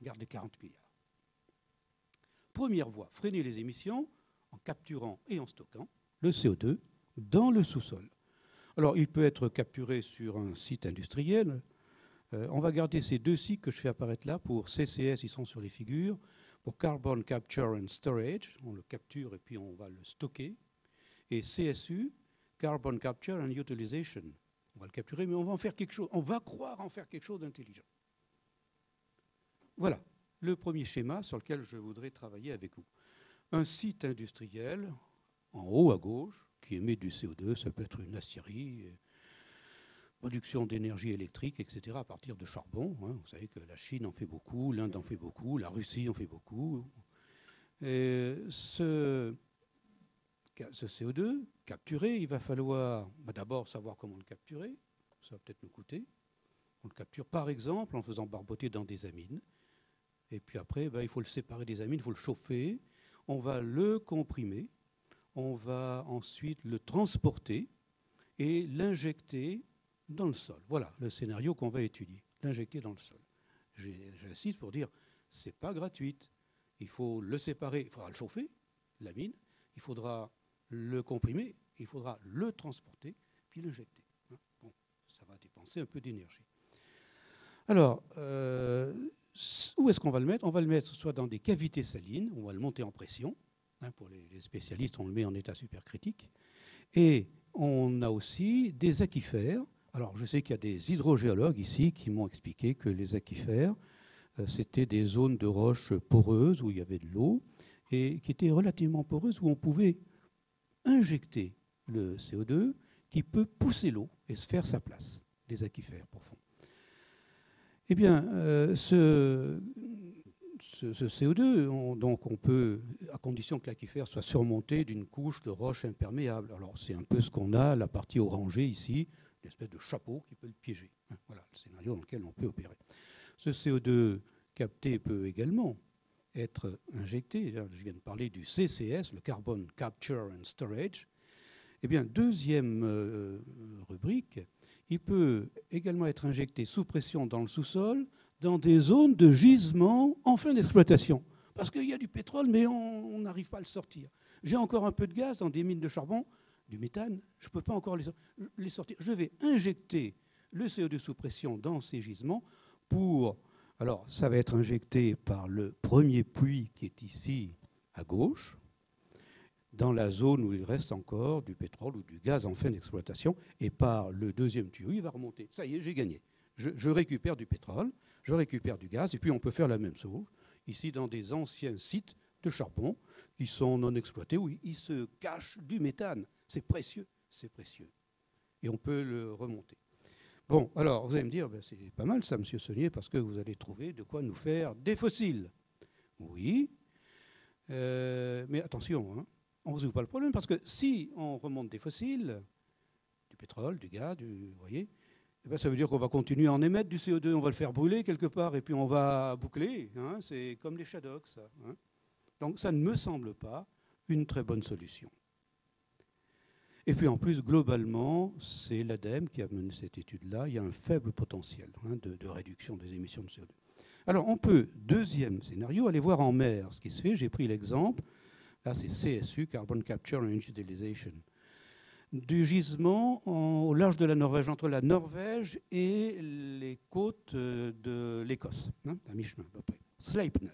Gardez 40 milliards. Première voie, freiner les émissions en capturant et en stockant le CO2 dans le sous-sol. Alors, il peut être capturé sur un site industriel. On va garder ces deux sites que je fais apparaître là. Pour CCS, ils sont sur les figures. Pour Carbon Capture and Storage, on le capture et puis on va le stocker. Et CSU, Carbon Capture and Utilization. On va le capturer, mais on va en faire quelque chose. On va croire en faire quelque chose d'intelligent. Voilà le premier schéma sur lequel je voudrais travailler avec vous. Un site industriel, en haut à gauche, qui émet du CO2, ça peut être une aciérie, production d'énergie électrique, etc., à partir de charbon. Vous savez que la Chine en fait beaucoup, l'Inde en fait beaucoup, la Russie en fait beaucoup. Et ce CO2 capturé, il va falloir d'abord savoir comment le capturer. Ça va peut-être nous coûter. On le capture par exemple en faisant barboter dans des amines. Et puis après, il faut le séparer des amines, il faut le chauffer. On va le comprimer. On va ensuite le transporter et l'injecter dans le sol. Voilà le scénario qu'on va étudier. L'injecter dans le sol. J'insiste pour dire, ce n'est pas gratuit. Il faut le séparer, il faudra le chauffer, l'amine. Il faudra le comprimer, il faudra le transporter, puis l'injecter. Bon, ça va dépenser un peu d'énergie. Alors, où est-ce qu'on va le mettre? On va le mettre soit dans des cavités salines, on va le monter en pression. Pour les spécialistes, on le met en état supercritique. Et on a aussi des aquifères. Alors, je sais qu'il y a des hydrogéologues ici qui m'ont expliqué que les aquifères, c'était des zones de roches poreuses où il y avait de l'eau et qui étaient relativement poreuses où on pouvait injecter le CO2 qui peut pousser l'eau et se faire sa place, des aquifères profonds. Eh bien, ce CO2, donc on peut, à condition que l'aquifère soit surmonté d'une couche de roches imperméables. Alors c'est un peu ce qu'on a, la partie orangée ici, une espèce de chapeau qui peut le piéger. Voilà le scénario dans lequel on peut opérer. Ce CO2 capté peut également être injecté. Je viens de parler du CCS, le Carbon Capture and Storage. Eh bien, deuxième rubrique, il peut également être injecté sous pression dans le sous-sol, dans des zones de gisement en fin d'exploitation. Parce qu'il y a du pétrole, mais on n'arrive pas à le sortir. J'ai encore un peu de gaz dans des mines de charbon, du méthane, je ne peux pas encore les sortir. Je vais injecter le CO2 sous pression dans ces gisements pour... Alors, ça va être injecté par le premier puits qui est ici à gauche, dans la zone où il reste encore du pétrole ou du gaz en fin d'exploitation, et par le deuxième tuyau, il va remonter. Ça y est, j'ai gagné. Je récupère du pétrole, je récupère du gaz, et puis on peut faire la même chose, ici dans des anciens sites de charbon qui sont non exploités, où il se cache du méthane. C'est précieux, c'est précieux. Et on peut le remonter. Bon, alors, vous allez me dire, c'est pas mal ça, monsieur Saunier, parce que vous allez trouver de quoi nous faire des fossiles. Oui, mais attention, on ne résout pas le problème, parce que si on remonte des fossiles, du pétrole, du gaz, vous voyez, ça veut dire qu'on va continuer à en émettre du CO2, on va le faire brûler quelque part, et puis on va boucler. C'est comme les Shadocks, ça. Donc ça ne me semble pas une très bonne solution. Et puis en plus, globalement, c'est l'ADEME qui a mené cette étude-là. Il y a un faible potentiel de réduction des émissions de CO2. Alors on peut, deuxième scénario, aller voir en mer ce qui se fait. J'ai pris l'exemple, là c'est CSU, Carbon Capture and Utilization, du gisement au large de la Norvège, entre la Norvège et les côtes de l'Écosse, à mi-chemin à peu près. Sleipner.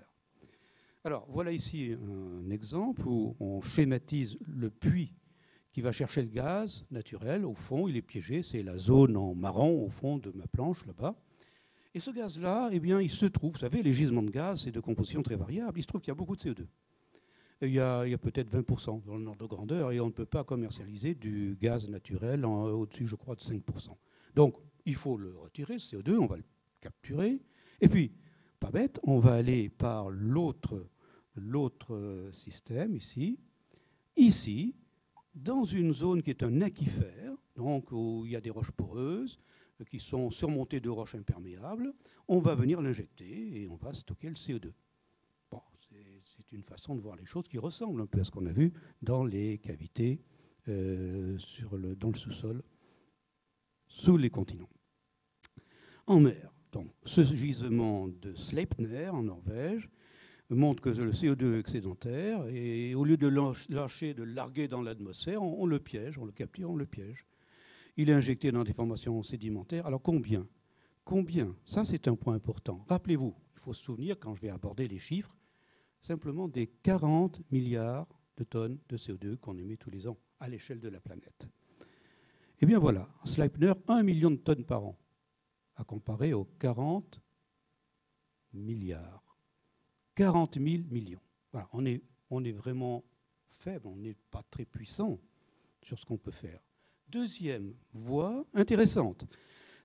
Alors voilà ici un exemple où on schématise le puits qui va chercher le gaz naturel. Au fond, il est piégé. C'est la zone en marron au fond de ma planche, là-bas. Et ce gaz-là, eh bien, il se trouve, vous savez, les gisements de gaz, c'est de composition très variable. Il se trouve qu'il y a beaucoup de CO2. Et il y a peut-être 20% dans le ordre de grandeur, et on ne peut pas commercialiser du gaz naturel au-dessus, je crois, de 5%. Donc, il faut le retirer, ce CO2, on va le capturer. Et puis, pas bête, on va aller par l'autre système, ici, dans une zone qui est un aquifère, donc où il y a des roches poreuses qui sont surmontées de roches imperméables, on va venir l'injecter et on va stocker le CO2. Bon, c'est une façon de voir les choses qui ressemble un peu à ce qu'on a vu dans les cavités dans le sous-sol, sous les continents. En mer, donc, ce gisement de Sleipner, en Norvège, montre que le CO2 est excédentaire, et au lieu de lâcher, de larguer dans l'atmosphère, on le piège, on le capture, on le piège. Il est injecté dans des formations sédimentaires. Alors combien ? Ça, c'est un point important. Rappelez-vous, il faut se souvenir, quand je vais aborder les chiffres, simplement des 40 milliards de tonnes de CO2 qu'on émet tous les ans à l'échelle de la planète. Eh bien voilà, Sleipner, 1 million de tonnes par an, à comparer aux 40 milliards. 40 000 millions. Voilà, on est vraiment faible, on n'est pas très puissant sur ce qu'on peut faire. Deuxième voie intéressante,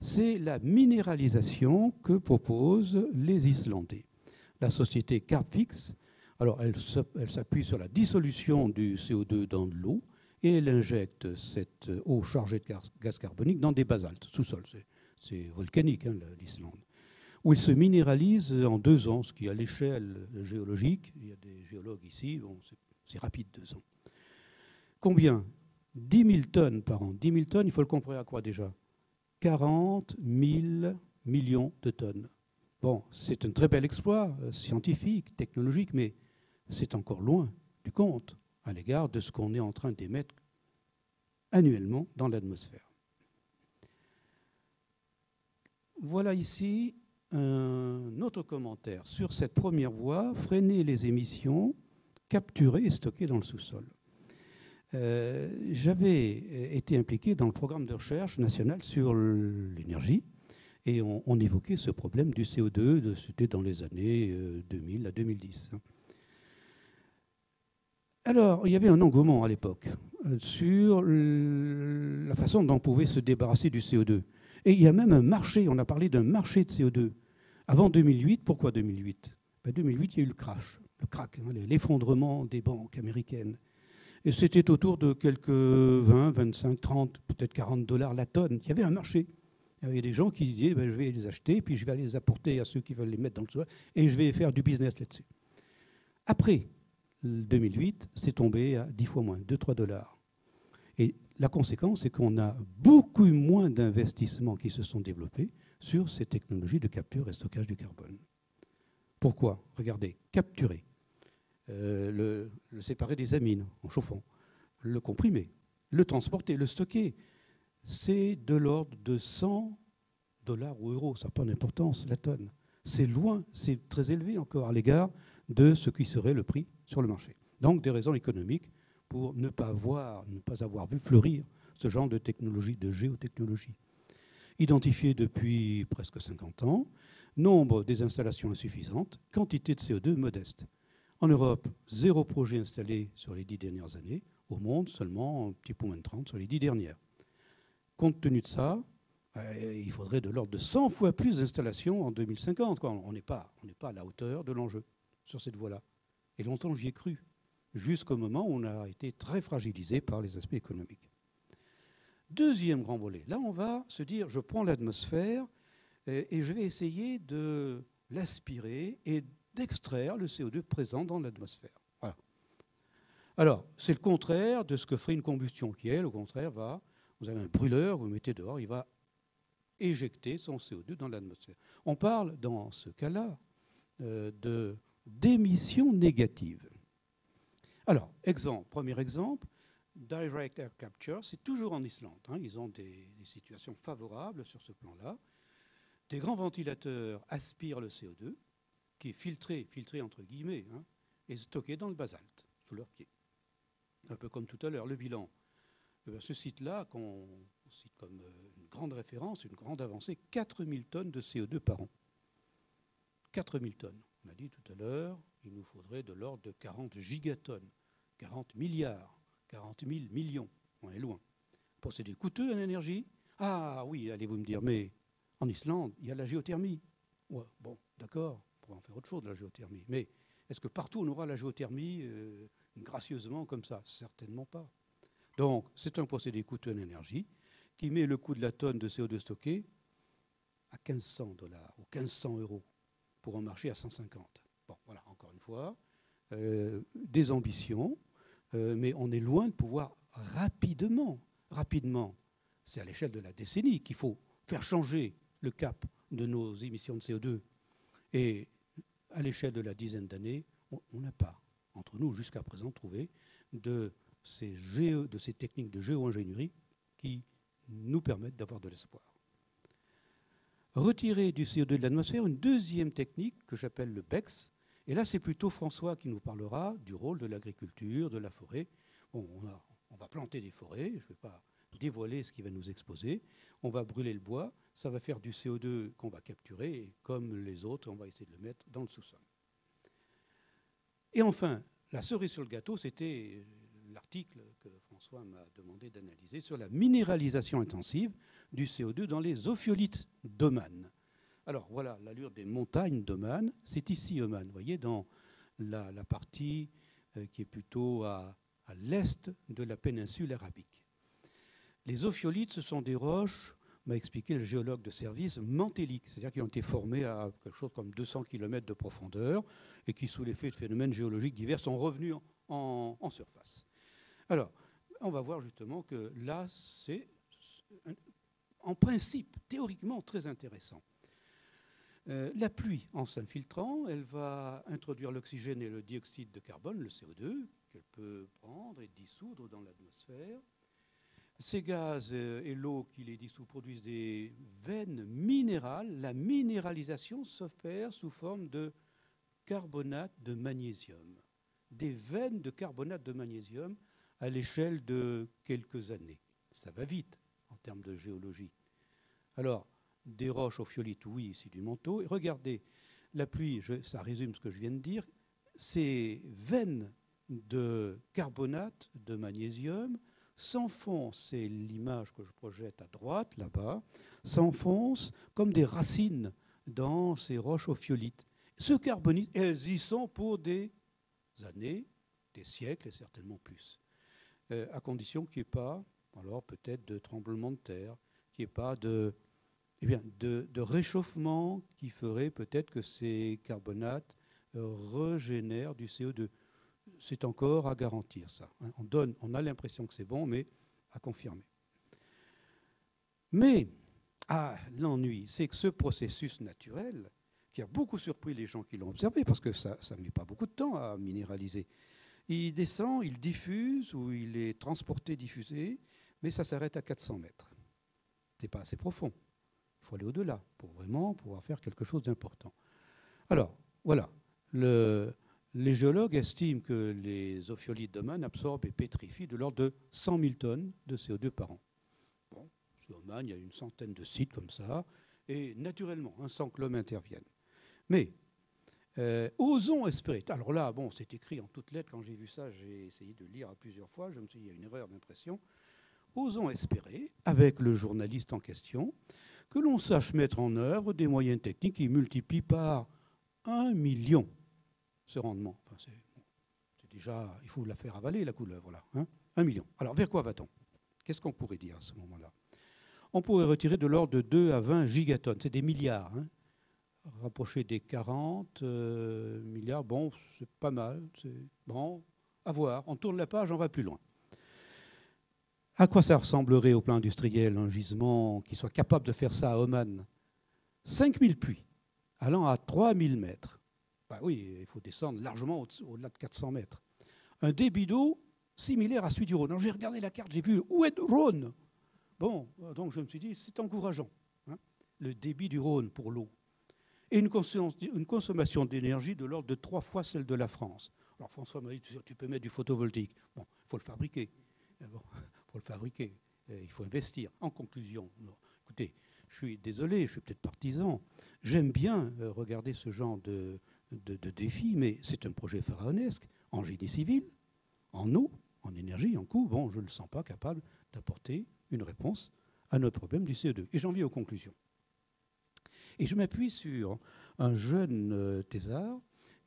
c'est la minéralisation que proposent les Islandais. La société Carbfix, alors elle s'appuie sur la dissolution du CO2 dans de l'eau et elle injecte cette eau chargée de gaz carbonique dans des basaltes, sous-sol. C'est volcanique, hein, l'Islande. Où il se minéralise en 2 ans, ce qui à l'échelle géologique, il y a des géologues ici, bon, c'est rapide, 2 ans. Combien ? 10 000 tonnes par an. 10 000 tonnes, il faut le comparer à quoi déjà ? 40 000 millions de tonnes. Bon, c'est un très bel exploit scientifique, technologique, mais c'est encore loin du compte à l'égard de ce qu'on est en train d'émettre annuellement dans l'atmosphère. Voilà ici un autre commentaire sur cette première voie, freiner les émissions capturées et stockées dans le sous-sol. J'avais été impliqué dans le programme de recherche national sur l'énergie et on évoquait ce problème du CO2, c'était dans les années 2000 à 2010. Alors, il y avait un engouement à l'époque sur la façon dont on pouvait se débarrasser du CO2. Et il y a même un marché, on a parlé d'un marché de CO2. Avant 2008, pourquoi 2008 ? 2008, il y a eu le crash, l'effondrement des banques américaines. Et c'était autour de quelques 20, 25, 30, peut-être 40 $ la tonne. Il y avait un marché. Il y avait des gens qui disaient, je vais les acheter, puis je vais les apporter à ceux qui veulent les mettre dans le sol, et je vais faire du business là-dessus. Après 2008, c'est tombé à 10 fois moins, 2-3 $. Et la conséquence, c'est qu'on a beaucoup moins d'investissements qui se sont développés sur ces technologies de capture et stockage du carbone. Pourquoi ? Regardez, capturer, le séparer des amines en chauffant, le comprimer, le transporter, le stocker, c'est de l'ordre de 100 $ ou euros, ça n'a pas d'importance, la tonne. C'est loin, c'est très élevé encore à l'égard de ce qui serait le prix sur le marché. Donc des raisons économiques pour ne pas avoir vu fleurir ce genre de technologie, de géotechnologie. Identifié depuis presque 50 ans, nombre des installations insuffisantes, quantité de CO2 modeste. En Europe, 0 projet installé sur les 10 dernières années. Au monde, seulement un petit peu moins de 30 sur les 10 dernières. Compte tenu de ça, il faudrait de l'ordre de 100 fois plus d'installations en 2050. On n'est pas à la hauteur de l'enjeu sur cette voie-là. Et longtemps, j'y ai cru, jusqu'au moment où on a été très fragilisé par les aspects économiques. Deuxième grand volet. Là, on va se dire, je prends l'atmosphère et je vais essayer de l'aspirer et d'extraire le CO2 présent dans l'atmosphère. Voilà. Alors, c'est le contraire de ce que ferait une combustion qui, elle, au contraire, vous avez un brûleur, vous le mettez dehors, il va éjecter son CO2 dans l'atmosphère. On parle, dans ce cas-là, d'émissions négatives. Alors, premier exemple, Direct Air Capture, c'est toujours en Islande. Ils ont des situations favorables sur ce plan-là. Des grands ventilateurs aspirent le CO2, qui est filtré entre guillemets, et stocké dans le basalte, sous leurs pieds. Un peu comme tout à l'heure, le bilan. Ce site-là, qu'on cite comme une grande référence, une grande avancée, 4000 tonnes de CO2 par an. 4000 tonnes. On a dit tout à l'heure, il nous faudrait de l'ordre de 40 gigatonnes, 40 milliards, 40 000 millions. On est loin. C'est des coûteux en énergie. Ah oui, allez-vous me dire, mais en Islande, il y a la géothermie. Ouais, bon, d'accord, on pourrait en faire autre chose de la géothermie. Mais est-ce que partout on aura la géothermie gracieusement comme ça ? Certainement pas. Donc, c'est un procédé coûteux en énergie qui met le coût de la tonne de CO2 stocké à 1 500 $ ou 1 500 € pour un marché à 150. Bon, voilà, encore une fois, des ambitions, mais on est loin de pouvoir rapidement, c'est à l'échelle de la décennie qu'il faut faire changer le cap de nos émissions de CO2. Et à l'échelle de la dizaine d'années, on n'a pas, entre nous, jusqu'à présent, trouvé de ces techniques de géo-ingénierie qui nous permettent d'avoir de l'espoir. Retirer du CO2 de l'atmosphère, une deuxième technique que j'appelle le BECS. Et là, c'est plutôt François qui nous parlera du rôle de l'agriculture, de la forêt. Bon, on va planter des forêts, je ne vais pas dévoiler ce qu'il va nous exposer. On va brûler le bois, ça va faire du CO2 qu'on va capturer, et comme les autres, on va essayer de le mettre dans le sous-sol. Et enfin, la cerise sur le gâteau, c'était l'article que François m'a demandé d'analyser sur la minéralisation intensive du CO2 dans les ophiolites d'Oman. Alors voilà l'allure des montagnes d'Oman. C'est ici Oman, vous voyez, dans la partie qui est plutôt à l'est de la péninsule arabique. Les ophiolites, ce sont des roches, m'a expliqué le géologue de service, mantéliques, c'est-à-dire qui ont été formées à quelque chose comme 200 km de profondeur et qui, sous l'effet de phénomènes géologiques divers, sont revenus en surface. Alors, on va voir justement que là, c'est en principe, théoriquement, très intéressant. La pluie, en s'infiltrant, elle va introduire l'oxygène et le dioxyde de carbone, le CO2, qu'elle peut prendre et dissoudre dans l'atmosphère. Ces gaz et l'eau qui les dissout produisent des veines minérales. La minéralisation s'opère sous forme de carbonate de magnésium. Des veines de carbonate de magnésium à l'échelle de quelques années. Ça va vite en termes de géologie. Alors, des roches ophiolites, oui, c'est du manteau. Et regardez, la pluie, ça résume ce que je viens de dire, ces veines de carbonate de magnésium s'enfoncent, c'est l'image que je projette à droite, là-bas, s'enfoncent comme des racines dans ces roches ophiolites. Ce carbonite, elles y sont pour des années, des siècles et certainement plus, à condition qu'il n'y ait pas, alors peut-être de tremblement de terre, qu'il n'y ait pas de réchauffement qui ferait peut-être que ces carbonates régénèrent du CO2. C'est encore à garantir, ça. On a l'impression que c'est bon, mais à confirmer. Mais l'ennui, c'est que ce processus naturel, qui a beaucoup surpris les gens qui l'ont observé, parce que ça ne met pas beaucoup de temps à minéraliser, il descend, il diffuse, ou il est transporté, diffusé, mais ça s'arrête à 400 mètres. Ce n'est pas assez profond. Il faut aller au-delà pour vraiment pouvoir faire quelque chose d'important. Alors, voilà. Les géologues estiment que les ophiolites d'Oman absorbent et pétrifient de l'ordre de 100 000 tonnes de CO2 par an. Bon, sur Oman, il y a une centaine de sites comme ça, et naturellement, sans que l'homme intervienne. Mais, osons espérer. Alors là, bon, c'est écrit en toutes lettres. Quand j'ai vu ça, j'ai essayé de lire à plusieurs fois. Je me suis dit, il y a une erreur d'impression. Osons espérer, avec le journaliste en question, que l'on sache mettre en œuvre des moyens techniques qui multiplient par 1 million ce rendement. Enfin, c'est déjà, il faut la faire avaler, la couleuvre, là. 1 million. Alors, vers quoi va-t-on? Qu'est-ce qu'on pourrait dire à ce moment-là? On pourrait retirer de l'ordre de 2 à 20 gigatonnes. C'est des milliards. Rapprocher des 40 milliards, bon, c'est pas mal. C'est bon, à voir. On tourne la page, on va plus loin. À quoi ça ressemblerait au plan industriel, un gisement qui soit capable de faire ça à Oman? 5000 puits, allant à 3000 mètres. Ben oui, il faut descendre largement au-delà de 400 mètres. Un débit d'eau similaire à celui du Rhône. Alors j'ai regardé la carte, j'ai vu où est le Rhône. Bon, donc je me suis dit, c'est encourageant, le débit du Rhône pour l'eau. Et une consommation d'énergie de l'ordre de 3 fois celle de la France. Alors François m'a dit, tu peux mettre du photovoltaïque. Bon, il faut le fabriquer. Bon, il faut le fabriquer, il faut investir. En conclusion, écoutez, je suis désolé, je suis peut-être partisan. J'aime bien regarder ce genre de défi, mais c'est un projet pharaonesque en génie civil, en eau, en énergie, en coût. Bon, je ne le sens pas capable d'apporter une réponse à notre problème du CO2. Et j'en viens aux conclusions. Et je m'appuie sur un jeune thésard,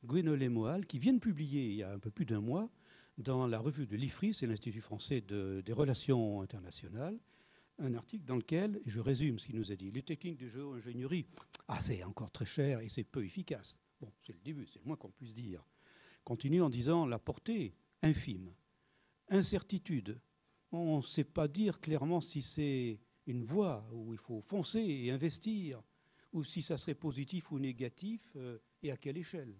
Gwenolé Mohal, qui vient de publier il y a un peu plus d'un mois dans la revue de l'IFRI, c'est l'Institut français des relations internationales, un article dans lequel, et je résume ce qu'il nous a dit, les techniques de géo-ingénierie, c'est encore très cher et c'est peu efficace. Bon, c'est le début, c'est le moins qu'on puisse dire. continue en disant la portée infime, incertitude. On ne sait pas dire clairement si c'est une voie où il faut foncer et investir, ou si ça serait positif ou négatif, et à quelle échelle.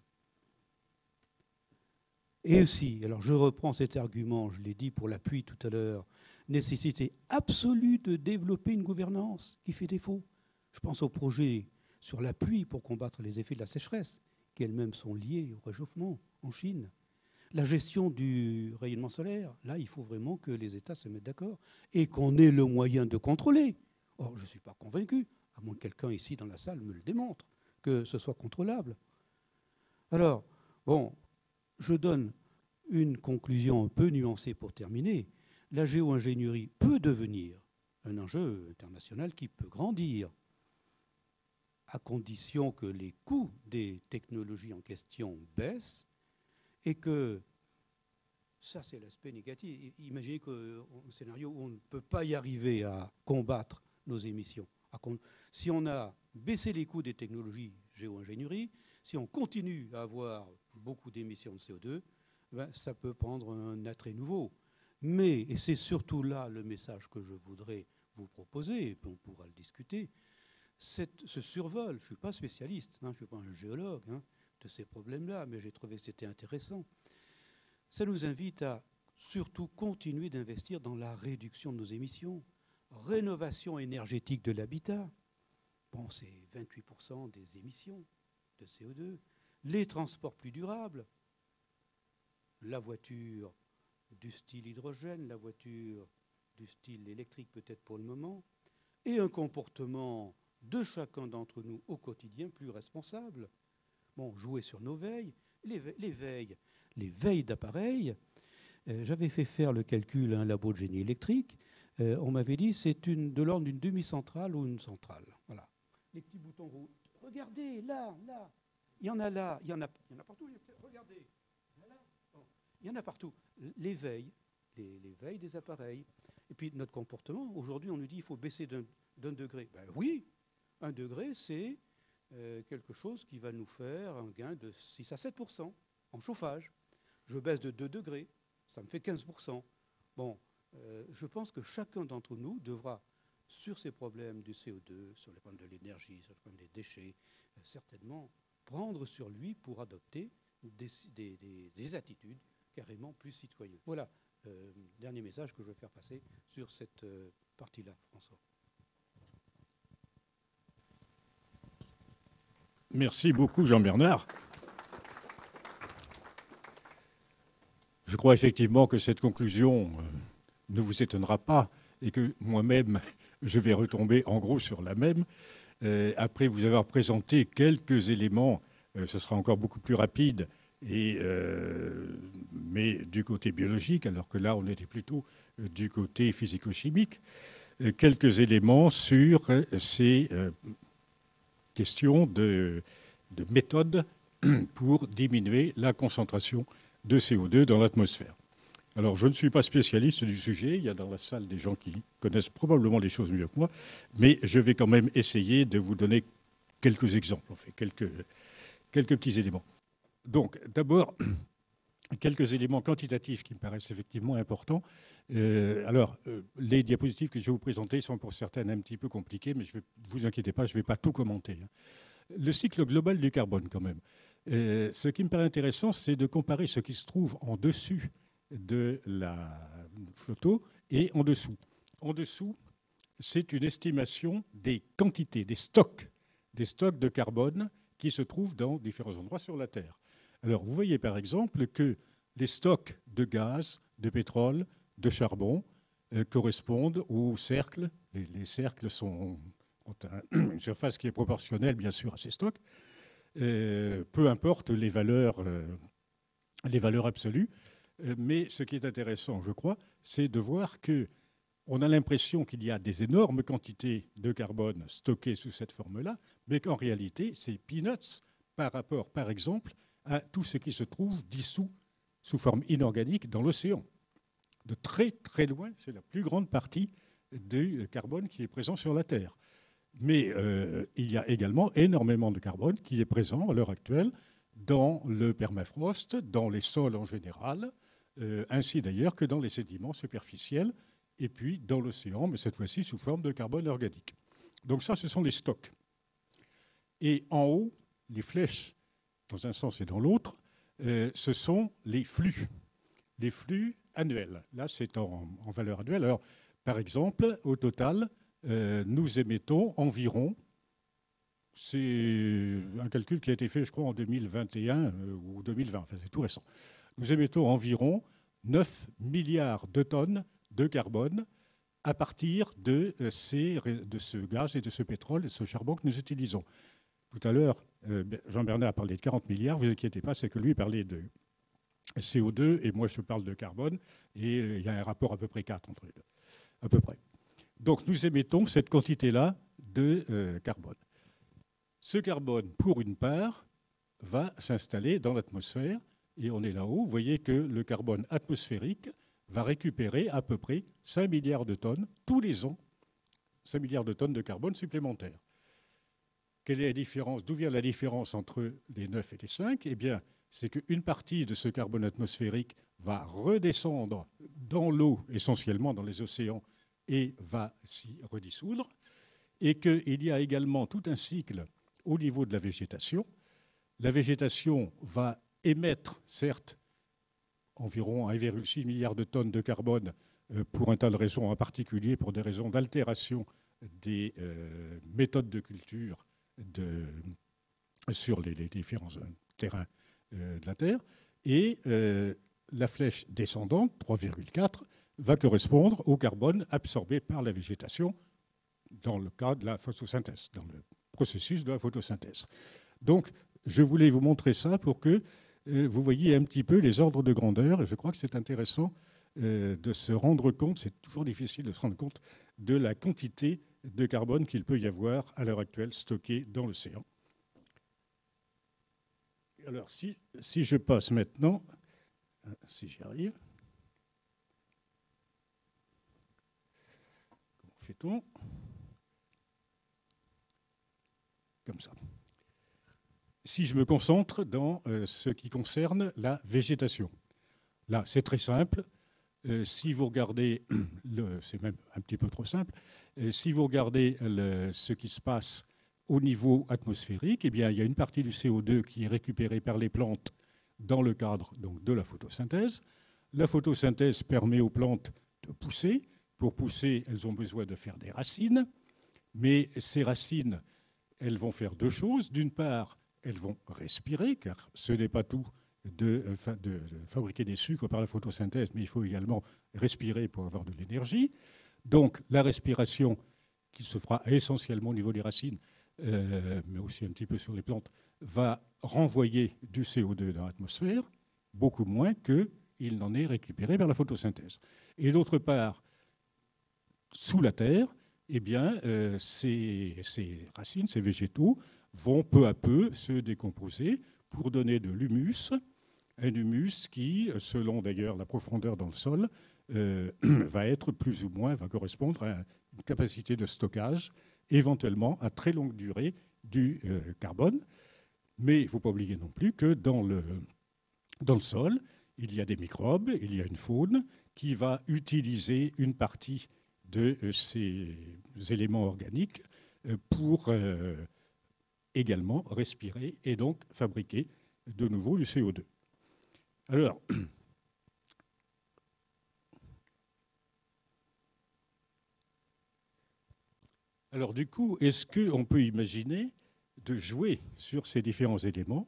Et aussi, alors je reprends cet argument, je l'ai dit pour l'appui tout à l'heure, nécessité absolue de développer une gouvernance qui fait défaut. Je pense au projet sur la pluie pour combattre les effets de la sécheresse, qui elles-mêmes sont liées au réchauffement en Chine. La gestion du rayonnement solaire, là, il faut vraiment que les États se mettent d'accord et qu'on ait le moyen de contrôler. Or, je ne suis pas convaincu, à moins que quelqu'un ici dans la salle me le démontre, que ce soit contrôlable. Alors, bon, je donne une conclusion un peu nuancée pour terminer. La géo-ingénierie peut devenir un enjeu international qui peut grandir, à condition que les coûts des technologies en question baissent et que, ça c'est l'aspect négatif, imaginez qu'un scénario où on ne peut pas y arriver à combattre nos émissions. Si on a baissé les coûts des technologies géo-ingénierie, si on continue à avoir beaucoup d'émissions de CO2, ben, ça peut prendre un attrait nouveau. Mais, et c'est surtout là le message que je voudrais vous proposer, et puis on pourra le discuter, ce survol, je ne suis pas spécialiste, je ne suis pas un géologue de ces problèmes-là, mais j'ai trouvé que c'était intéressant. Ça nous invite à surtout continuer d'investir dans la réduction de nos émissions, rénovation énergétique de l'habitat. Bon, c'est 28% des émissions de CO2. Les transports plus durables, la voiture du style hydrogène, la voiture du style électrique peut-être pour le moment, et un comportement de chacun d'entre nous au quotidien plus responsable. Bon, jouer sur nos veilles, les veilles d'appareils. J'avais fait faire le calcul à un labo de génie électrique. On m'avait dit c'est de l'ordre d'une demi-centrale ou une centrale. Voilà. Les petits boutons rouges. Regardez, là. Il y en a là. Il y en a partout. Regardez. Là. Bon. Il y en a partout. Les veilles des appareils. Et puis notre comportement. Aujourd'hui, on nous dit qu'il faut baisser d'un degré. Ben oui, 1 degré, c'est quelque chose qui va nous faire un gain de 6 à 7% en chauffage. Je baisse de 2 degrés, ça me fait 15%. Bon, je pense que chacun d'entre nous devra, sur ces problèmes du CO2, sur les problèmes de l'énergie, sur les problèmes des déchets, certainement prendre sur lui pour adopter des attitudes carrément plus citoyennes. Voilà, dernier message que je vais faire passer sur cette partie-là, François. Merci beaucoup, Jean-Bernard. Je crois effectivement que cette conclusion ne vous étonnera pas et que moi-même, je vais retomber en gros sur la même. Après vous avoir présenté quelques éléments, ce sera encore beaucoup plus rapide, mais du côté biologique, alors que là, on était plutôt du côté physico-chimique, quelques éléments sur ces questions de méthode pour diminuer la concentration de CO2 dans l'atmosphère. Alors, je ne suis pas spécialiste du sujet. Il y a dans la salle des gens qui connaissent probablement les choses mieux que moi, mais je vais quand même essayer de vous donner quelques exemples, en fait, quelques petits éléments. Donc, d'abord, quelques éléments quantitatifs qui me paraissent effectivement importants. Les diapositives que je vais vous présenter sont pour certaines un petit peu compliquées, mais ne vous inquiétez pas, je ne vais pas tout commenter. Le cycle global du carbone, quand même. Ce qui me paraît intéressant, c'est de comparer ce qui se trouve en dessus de la photo et en dessous. En dessous, c'est une estimation des quantités, des stocks de carbone qui se trouvent dans différents endroits sur la Terre. Alors, vous voyez par exemple que les stocks de gaz, de pétrole, de charbon correspondent aux cercles. Les cercles ont une surface qui est proportionnelle, bien sûr, à ces stocks. Peu importe les valeurs absolues. Mais ce qui est intéressant, je crois, c'est de voir qu'on a l'impression qu'il y a des énormes quantités de carbone stockées sous cette forme-là, mais qu'en réalité, c'est peanuts par rapport, par exemple, à tout ce qui se trouve dissous sous forme inorganique dans l'océan. De très très loin, c'est la plus grande partie du carbone qui est présent sur la Terre. Mais il y a également énormément de carbone qui est présent à l'heure actuelle dans le permafrost, dans les sols en général, ainsi d'ailleurs que dans les sédiments superficiels, et puis dans l'océan, mais cette fois-ci sous forme de carbone organique. Donc ça, ce sont les stocks. Et en haut, les flèches, dans un sens et dans l'autre, ce sont les flux annuels. Là, c'est en valeur annuelle. Alors, par exemple, au total, nous émettons environ, c'est un calcul qui a été fait, je crois, en 2021 ou 2020, enfin c'est tout récent. Nous émettons environ 9 milliards de tonnes de carbone à partir de ce gaz et de ce pétrole et de ce charbon que nous utilisons. Tout à l'heure, Jean-Bernard a parlé de 40 milliards, ne vous inquiétez pas, c'est que lui parlait de CO2 et moi je parle de carbone, et il y a un rapport à peu près 4 entre les deux, à peu près. Donc nous émettons cette quantité-là de carbone. Ce carbone, pour une part, va s'installer dans l'atmosphère, et on est là-haut. Vous voyez que le carbone atmosphérique va récupérer à peu près 5 milliards de tonnes tous les ans, 5 milliards de tonnes de carbone supplémentaires. Quelle est la différence? D'où vient la différence entre les 9 et les 5? Eh bien, c'est qu'une partie de ce carbone atmosphérique va redescendre dans l'eau, essentiellement dans les océans, et va s'y redissoudre, et qu'il y a également tout un cycle au niveau de la végétation. La végétation va émettre, certes, environ 1,6 milliard de tonnes de carbone pour un tas de raisons, en particulier pour des raisons d'altération des méthodes de culture sur les différents terrains de la Terre. Et la flèche descendante, 3,4, va correspondre au carbone absorbé par la végétation dans le cas de la photosynthèse, dans le processus de la photosynthèse. Donc, je voulais vous montrer ça pour que vous voyez un petit peu les ordres de grandeur. Et je crois que c'est intéressant de se rendre compte, c'est toujours difficile de se rendre compte, de la quantité de carbone qu'il peut y avoir à l'heure actuelle stocké dans l'océan. Alors, si je passe maintenant, si j'y arrive, comment fait-on? Comme ça. Si je me concentre dans ce qui concerne la végétation, là, c'est très simple. Si vous regardez, c'est même un petit peu trop simple, si vous regardez ce qui se passe au niveau atmosphérique, eh bien, il y a une partie du CO2 qui est récupérée par les plantes dans le cadre donc, de la photosynthèse. La photosynthèse permet aux plantes de pousser. Pour pousser, elles ont besoin de faire des racines, mais ces racines, elles vont faire deux choses. D'une part, elles vont respirer, car ce n'est pas tout de fabriquer des sucres par la photosynthèse, mais il faut également respirer pour avoir de l'énergie. Donc la respiration, qui se fera essentiellement au niveau des racines, mais aussi un petit peu sur les plantes, va renvoyer du CO2 dans l'atmosphère, beaucoup moins qu'il n'en est récupéré par la photosynthèse. Et d'autre part, sous la terre, eh bien, ces racines, ces végétaux, vont peu à peu se décomposer pour donner de l'humus, un humus qui, selon d'ailleurs la profondeur dans le sol, va être plus ou moins, va correspondre à une capacité de stockage, éventuellement à très longue durée du carbone. Mais il ne faut pas oublier non plus que dans le sol, il y a des microbes, il y a une faune qui va utiliser une partie de ces éléments organiques pour également respirer et donc fabriquer de nouveau du CO2. Alors du coup, est-ce qu'on peut imaginer de jouer sur ces différents éléments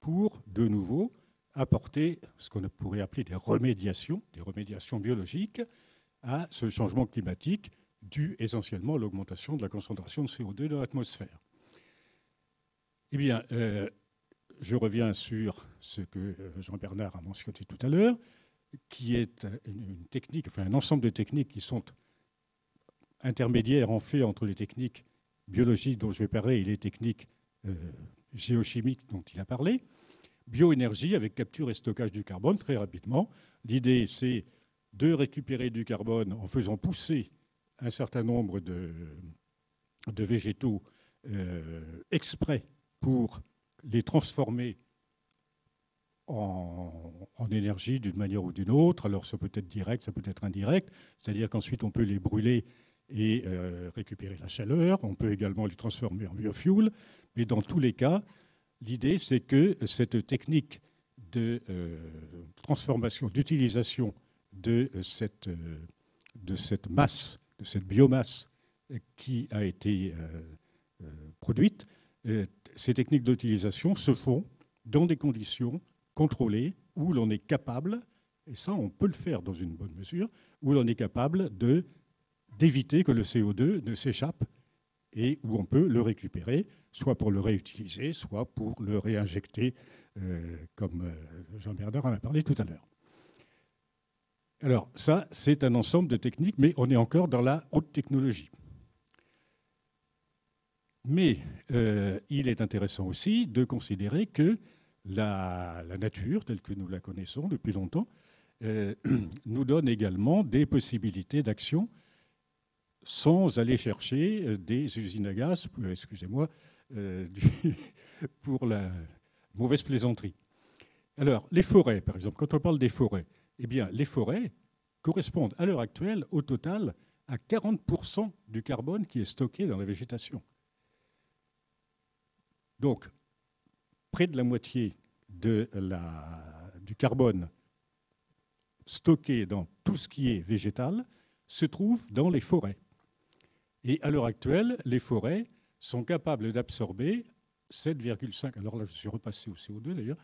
pour de nouveau apporter ce qu'on pourrait appeler des remédiations biologiques à ce changement climatique dû essentiellement à l'augmentation de la concentration de CO2 dans l'atmosphère? Eh bien, je reviens sur ce que Jean-Bernard a mentionné tout à l'heure, qui est une technique, enfin un ensemble de techniques qui sont intermédiaires en fait entre les techniques biologiques dont je vais parler et les techniques géochimiques dont il a parlé. Bioénergie avec capture et stockage du carbone, très rapidement. L'idée, c'est de récupérer du carbone en faisant pousser un certain nombre de végétaux exprès pour les transformer en énergie d'une manière ou d'une autre. Alors ça peut être direct, ça peut être indirect, c'est-à-dire qu'ensuite on peut les brûler et récupérer la chaleur, on peut également les transformer en biofuel, mais dans tous les cas, l'idée c'est que cette technique de transformation, d'utilisation de cette masse, de cette biomasse qui a été produite, ces techniques d'utilisation se font dans des conditions contrôlées où l'on est capable, et ça on peut le faire dans une bonne mesure, où l'on est capable d'éviter que le CO2 ne s'échappe et où on peut le récupérer, soit pour le réutiliser, soit pour le réinjecter, comme Jean-Bernard en a parlé tout à l'heure. Alors ça, c'est un ensemble de techniques, mais on est encore dans la haute technologie. Mais il est intéressant aussi de considérer que la nature, telle que nous la connaissons depuis longtemps, nous donne également des possibilités d'action sans aller chercher des usines à gaz, excusez-moi, pour la mauvaise plaisanterie. Alors, les forêts, par exemple, quand on parle des forêts, eh bien, les forêts correspondent à l'heure actuelle, au total, à 40% du carbone qui est stocké dans la végétation. Donc, près de la moitié du carbone stocké dans tout ce qui est végétal se trouve dans les forêts. Et à l'heure actuelle, les forêts sont capables d'absorber 7,5, alors là je suis repassé au CO2 d'ailleurs,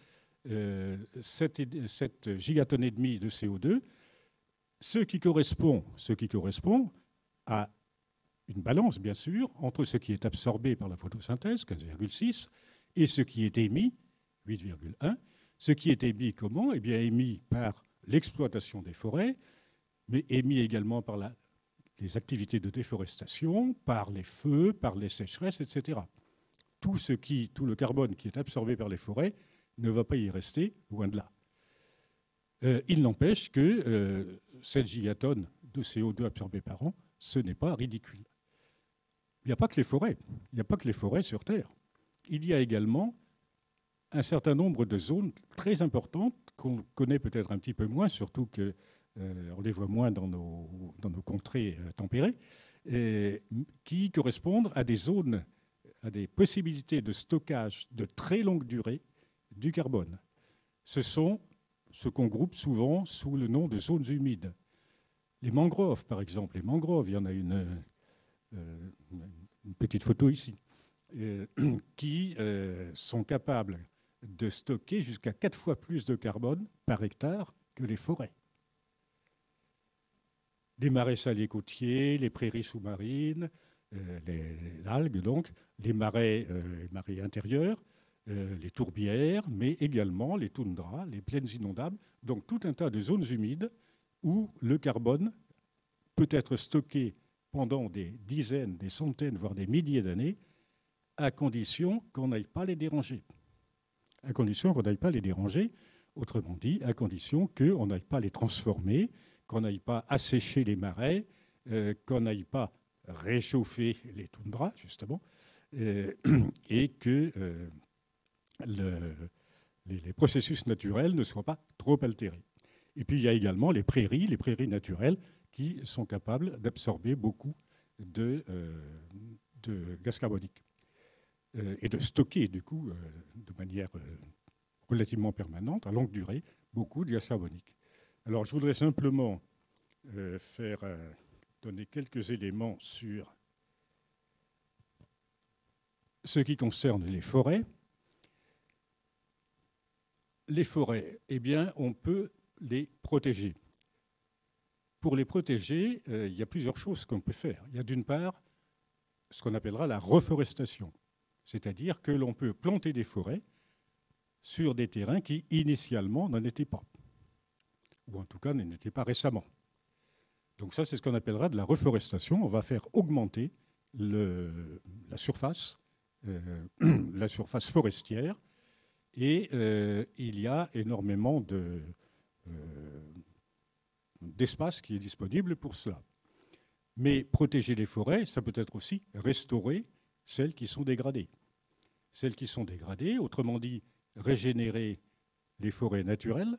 7 gigatonnes et demi de CO2, ce qui correspond à une balance, bien sûr, entre ce qui est absorbé par la photosynthèse, 15,6, et ce qui est émis, 8,1. Ce qui est émis comment ? Eh bien, émis par l'exploitation des forêts, mais émis également par les activités de déforestation, par les feux, par les sécheresses, etc. Tout le carbone qui est absorbé par les forêts ne va pas y rester, loin de là. Il n'empêche que 7 gigatonnes de CO2 absorbées par an, ce n'est pas ridicule. Il n'y a pas que les forêts. Il n'y a pas que les forêts sur Terre. Il y a également un certain nombre de zones très importantes qu'on connaît peut-être un petit peu moins, surtout qu'on les voit moins dans nos contrées tempérées, qui correspondent à des zones, à des possibilités de stockage de très longue durée du carbone. Ce sont ce qu'on groupe souvent sous le nom de zones humides. Les mangroves, par exemple, les mangroves, il y en a une petite photo ici, qui sont capables de stocker jusqu'à 4 fois plus de carbone par hectare que les forêts. Les marais salés côtiers, les prairies sous-marines, les algues, donc, les marais intérieurs, les tourbières, mais également les toundras, les plaines inondables, donc tout un tas de zones humides où le carbone peut être stocké pendant des dizaines, des centaines, voire des milliers d'années, à condition qu'on n'aille pas les déranger. À condition qu'on n'aille pas les déranger, autrement dit, à condition qu'on n'aille pas les transformer, qu'on n'aille pas assécher les marais, qu'on n'aille pas réchauffer les toundras, justement, et que les processus naturels ne soient pas trop altérés. Et puis il y a également les prairies naturelles, qui sont capables d'absorber beaucoup de gaz carbonique et de stocker, du coup, de manière relativement permanente, à longue durée, beaucoup de gaz carbonique. Alors, je voudrais simplement donner quelques éléments sur ce qui concerne les forêts. Les forêts, eh bien, on peut les protéger. Pour les protéger, il y a plusieurs choses qu'on peut faire. Il y a d'une part ce qu'on appellera la reforestation, c'est-à-dire que l'on peut planter des forêts sur des terrains qui, initialement, n'en étaient pas, ou en tout cas n'en étaient pas récemment. Donc ça, c'est ce qu'on appellera de la reforestation. On va faire augmenter la surface forestière, et il y a énormément d'espace qui est disponible pour cela. Mais protéger les forêts, ça peut être aussi restaurer celles qui sont dégradées. Celles qui sont dégradées, autrement dit, régénérer les forêts naturelles,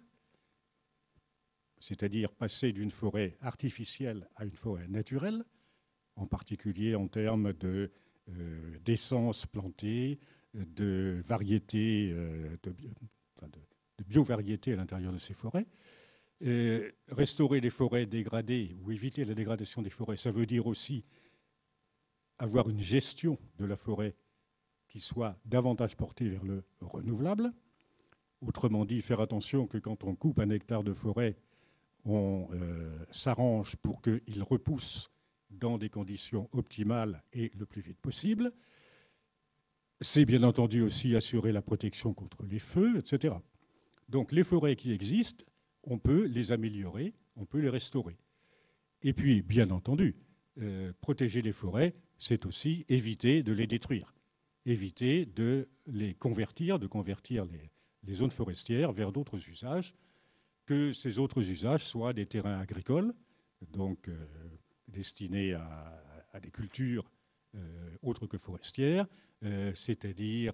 c'est-à-dire passer d'une forêt artificielle à une forêt naturelle, en particulier en termes d'essences plantées, de variétés, de biovariété à l'intérieur de ces forêts. Restaurer les forêts dégradées ou éviter la dégradation des forêts, ça veut dire aussi avoir une gestion de la forêt qui soit davantage portée vers le renouvelable. Autrement dit, faire attention que quand on coupe un hectare de forêt, on s'arrange pour qu'il repousse dans des conditions optimales et le plus vite possible. C'est bien entendu aussi assurer la protection contre les feux, etc. Donc les forêts qui existent, on peut les améliorer, on peut les restaurer. Et puis, bien entendu, protéger les forêts, c'est aussi éviter de les détruire, éviter de les convertir, les zones forestières vers d'autres usages, que ces autres usages soient des terrains agricoles, donc destinés à des cultures autres que forestières, c'est-à-dire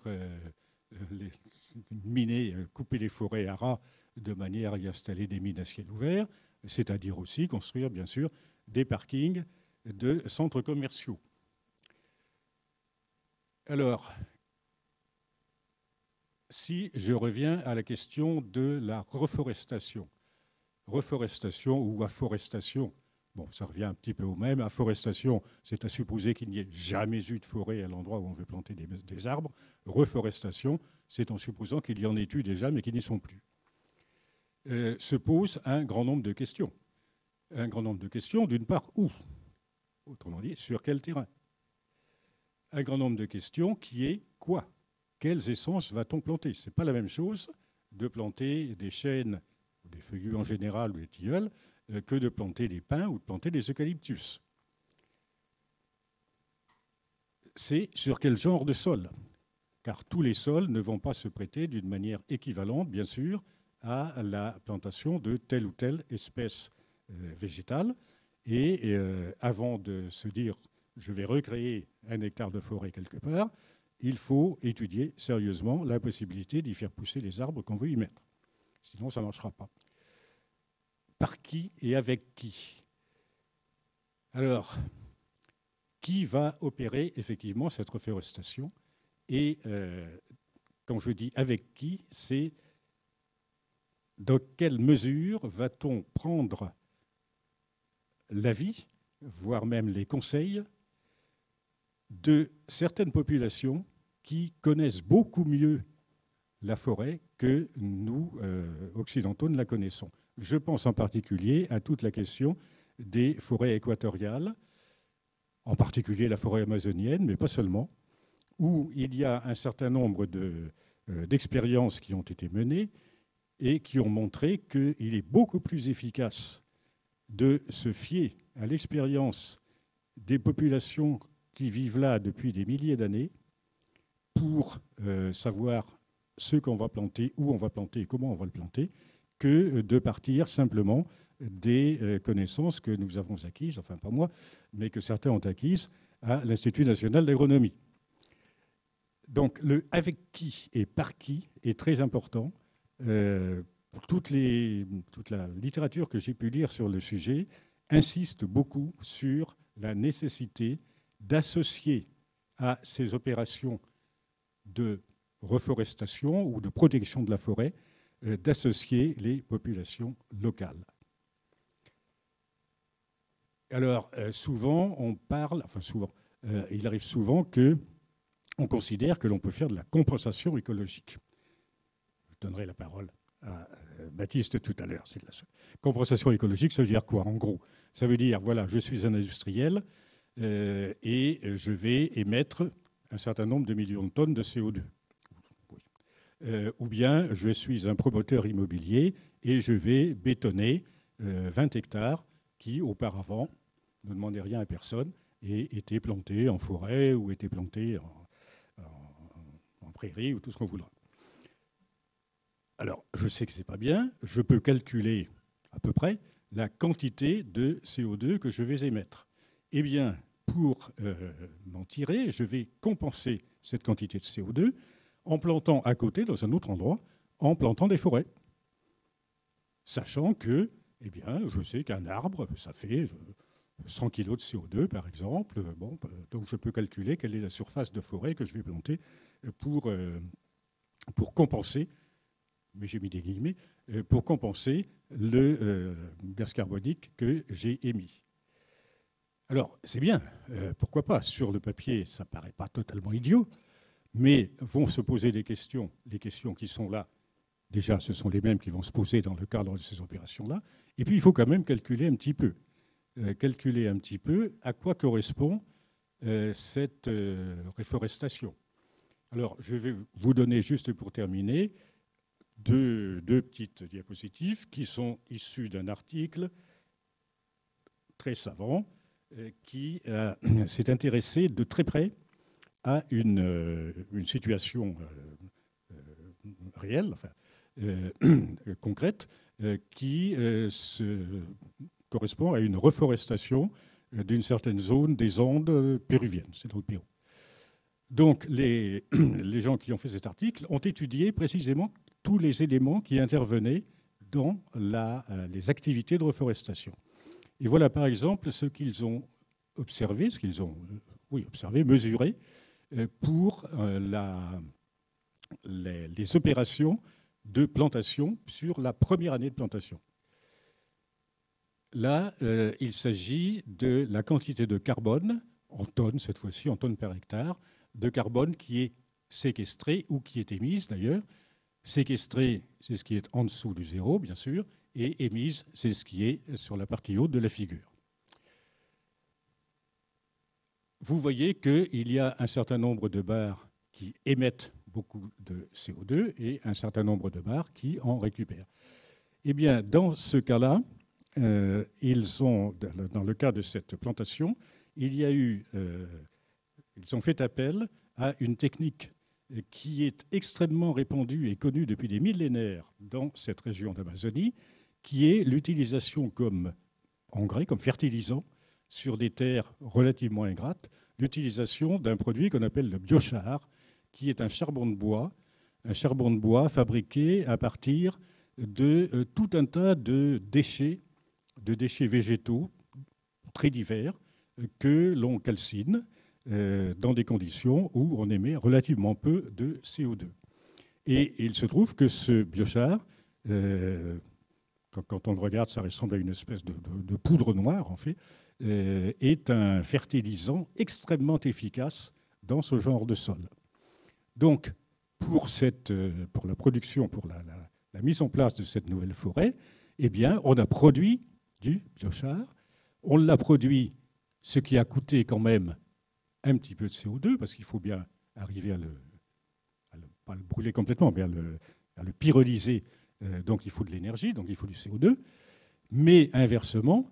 miner, couper les forêts à ras de manière à y installer des mines à ciel ouvert, c'est-à-dire aussi construire, bien sûr, des parkings de centres commerciaux. Alors, si je reviens à la question de la reforestation ou afforestation, bon, ça revient un petit peu au même. Afforestation, c'est à supposer qu'il n'y ait jamais eu de forêt à l'endroit où on veut planter des arbres. Reforestation, c'est en supposant qu'il y en ait eu déjà, mais qu'ils n'y sont plus. Se pose un grand nombre de questions. Un grand nombre de questions, d'une part, où? Autrement dit, sur quel terrain? Un grand nombre de questions qui est quoi? Quelles essences va-t-on planter? Ce n'est pas la même chose de planter des chênes, des feuillus en général, ou des tilleuls, que de planter des pins ou de planter des eucalyptus. C'est sur quel genre de sol? Car tous les sols ne vont pas se prêter d'une manière équivalente, bien sûr, à la plantation de telle ou telle espèce végétale. Et avant de se dire « je vais recréer un hectare de forêt quelque part », il faut étudier sérieusement la possibilité d'y faire pousser les arbres qu'on veut y mettre. Sinon, ça ne marchera pas. Par qui et avec qui? Alors, qui va opérer effectivement cette reforestation? Et quand je dis avec qui, c'est dans quelle mesure va-t-on prendre l'avis, voire même les conseils, de certaines populations qui connaissent beaucoup mieux la forêt que nous, occidentaux, ne la connaissons. Je pense en particulier à toute la question des forêts équatoriales, en particulier la forêt amazonienne, mais pas seulement, où il y a un certain nombre d'expériences qui ont été menées et qui ont montré qu'il est beaucoup plus efficace de se fier à l'expérience des populations qui vivent là depuis des milliers d'années pour savoir ce qu'on va planter, où on va planter et comment on va le planter, que de partir simplement des connaissances que nous avons acquises, enfin pas moi, mais que certains ont acquises à l'Institut national d'agronomie. Donc le avec qui et par qui est très important. Toute la littérature que j'ai pu lire sur le sujet insiste beaucoup sur la nécessité d'associer à ces opérations de reforestation ou de protection de la forêt, d'associer les populations locales. Alors, souvent, il arrive souvent qu'on considère que l'on peut faire de la compensation écologique. Je donnerai la parole à Baptiste tout à l'heure. Compensation écologique, ça veut dire quoi, en gros? Ça veut dire, voilà, je suis un industriel et je vais émettre un certain nombre de millions de tonnes de CO2. Ou bien je suis un promoteur immobilier et je vais bétonner 20 hectares qui, auparavant, ne demandaient rien à personne et étaient plantés en forêt ou étaient plantés en prairie ou tout ce qu'on voudra. Alors, je sais que ce n'est pas bien. Je peux calculer à peu près la quantité de CO2 que je vais émettre. Eh bien, pour m'en tirer, je vais compenser cette quantité de CO2 en plantant à côté, dans un autre endroit, en plantant des forêts. Sachant que, eh bien, je sais qu'un arbre, ça fait 100 kg de CO2, par exemple. Bon, donc je peux calculer quelle est la surface de forêt que je vais planter pour compenser, mais j'ai mis des guillemets, pour compenser le gaz carbonique que j'ai émis. Alors, c'est bien, pourquoi pas. Sur le papier, ça ne paraît pas totalement idiot, mais vont se poser des questions. Les questions qui sont là, déjà, ce sont les mêmes qui vont se poser dans le cadre de ces opérations-là. Et puis, il faut quand même calculer un petit peu. À quoi correspond cette réforestation. Alors, je vais vous donner, juste pour terminer, deux petites diapositives qui sont issues d'un article très savant qui s'est intéressé de très près à une situation réelle, enfin, concrète, qui correspond à une reforestation d'une certaine zone des Andes péruviennes, c'est dans le Pérou. Donc les gens qui ont fait cet article ont étudié précisément tous les éléments qui intervenaient dans les activités de reforestation. Et voilà par exemple ce qu'ils ont observé, mesuré pour les opérations de plantation sur la première année de plantation. Là, il s'agit de la quantité de carbone, en tonnes cette fois-ci, en tonnes par hectare, de carbone qui est séquestrée ou qui est émise d'ailleurs. Séquestrée, c'est ce qui est en dessous du zéro, bien sûr, et émise, c'est ce qui est sur la partie haute de la figure. Vous voyez qu'il y a un certain nombre de barres qui émettent beaucoup de CO2 et un certain nombre de barres qui en récupèrent. Eh bien, dans ce cas-là, dans le cas de cette plantation, ils ont fait appel à une technique qui est extrêmement répandue et connue depuis des millénaires dans cette région d'Amazonie, qui est l'utilisation comme engrais, comme fertilisant, sur des terres relativement ingrates, l'utilisation d'un produit qu'on appelle le biochar, qui est un charbon de bois fabriqué à partir de tout un tas de déchets végétaux très divers que l'on calcine dans des conditions où on émet relativement peu de CO2. Et il se trouve que ce biochar, quand on le regarde, ça ressemble à une espèce de poudre noire, en fait, est un fertilisant extrêmement efficace dans ce genre de sol. Donc, pour la production, pour la mise en place de cette nouvelle forêt, eh bien, on a produit du biochar. On l'a produit, ce qui a coûté quand même un petit peu de CO2, parce qu'il faut bien arriver pas le brûler complètement, mais à le pyrolyser. Donc il faut de l'énergie, donc il faut du CO2. Mais inversement,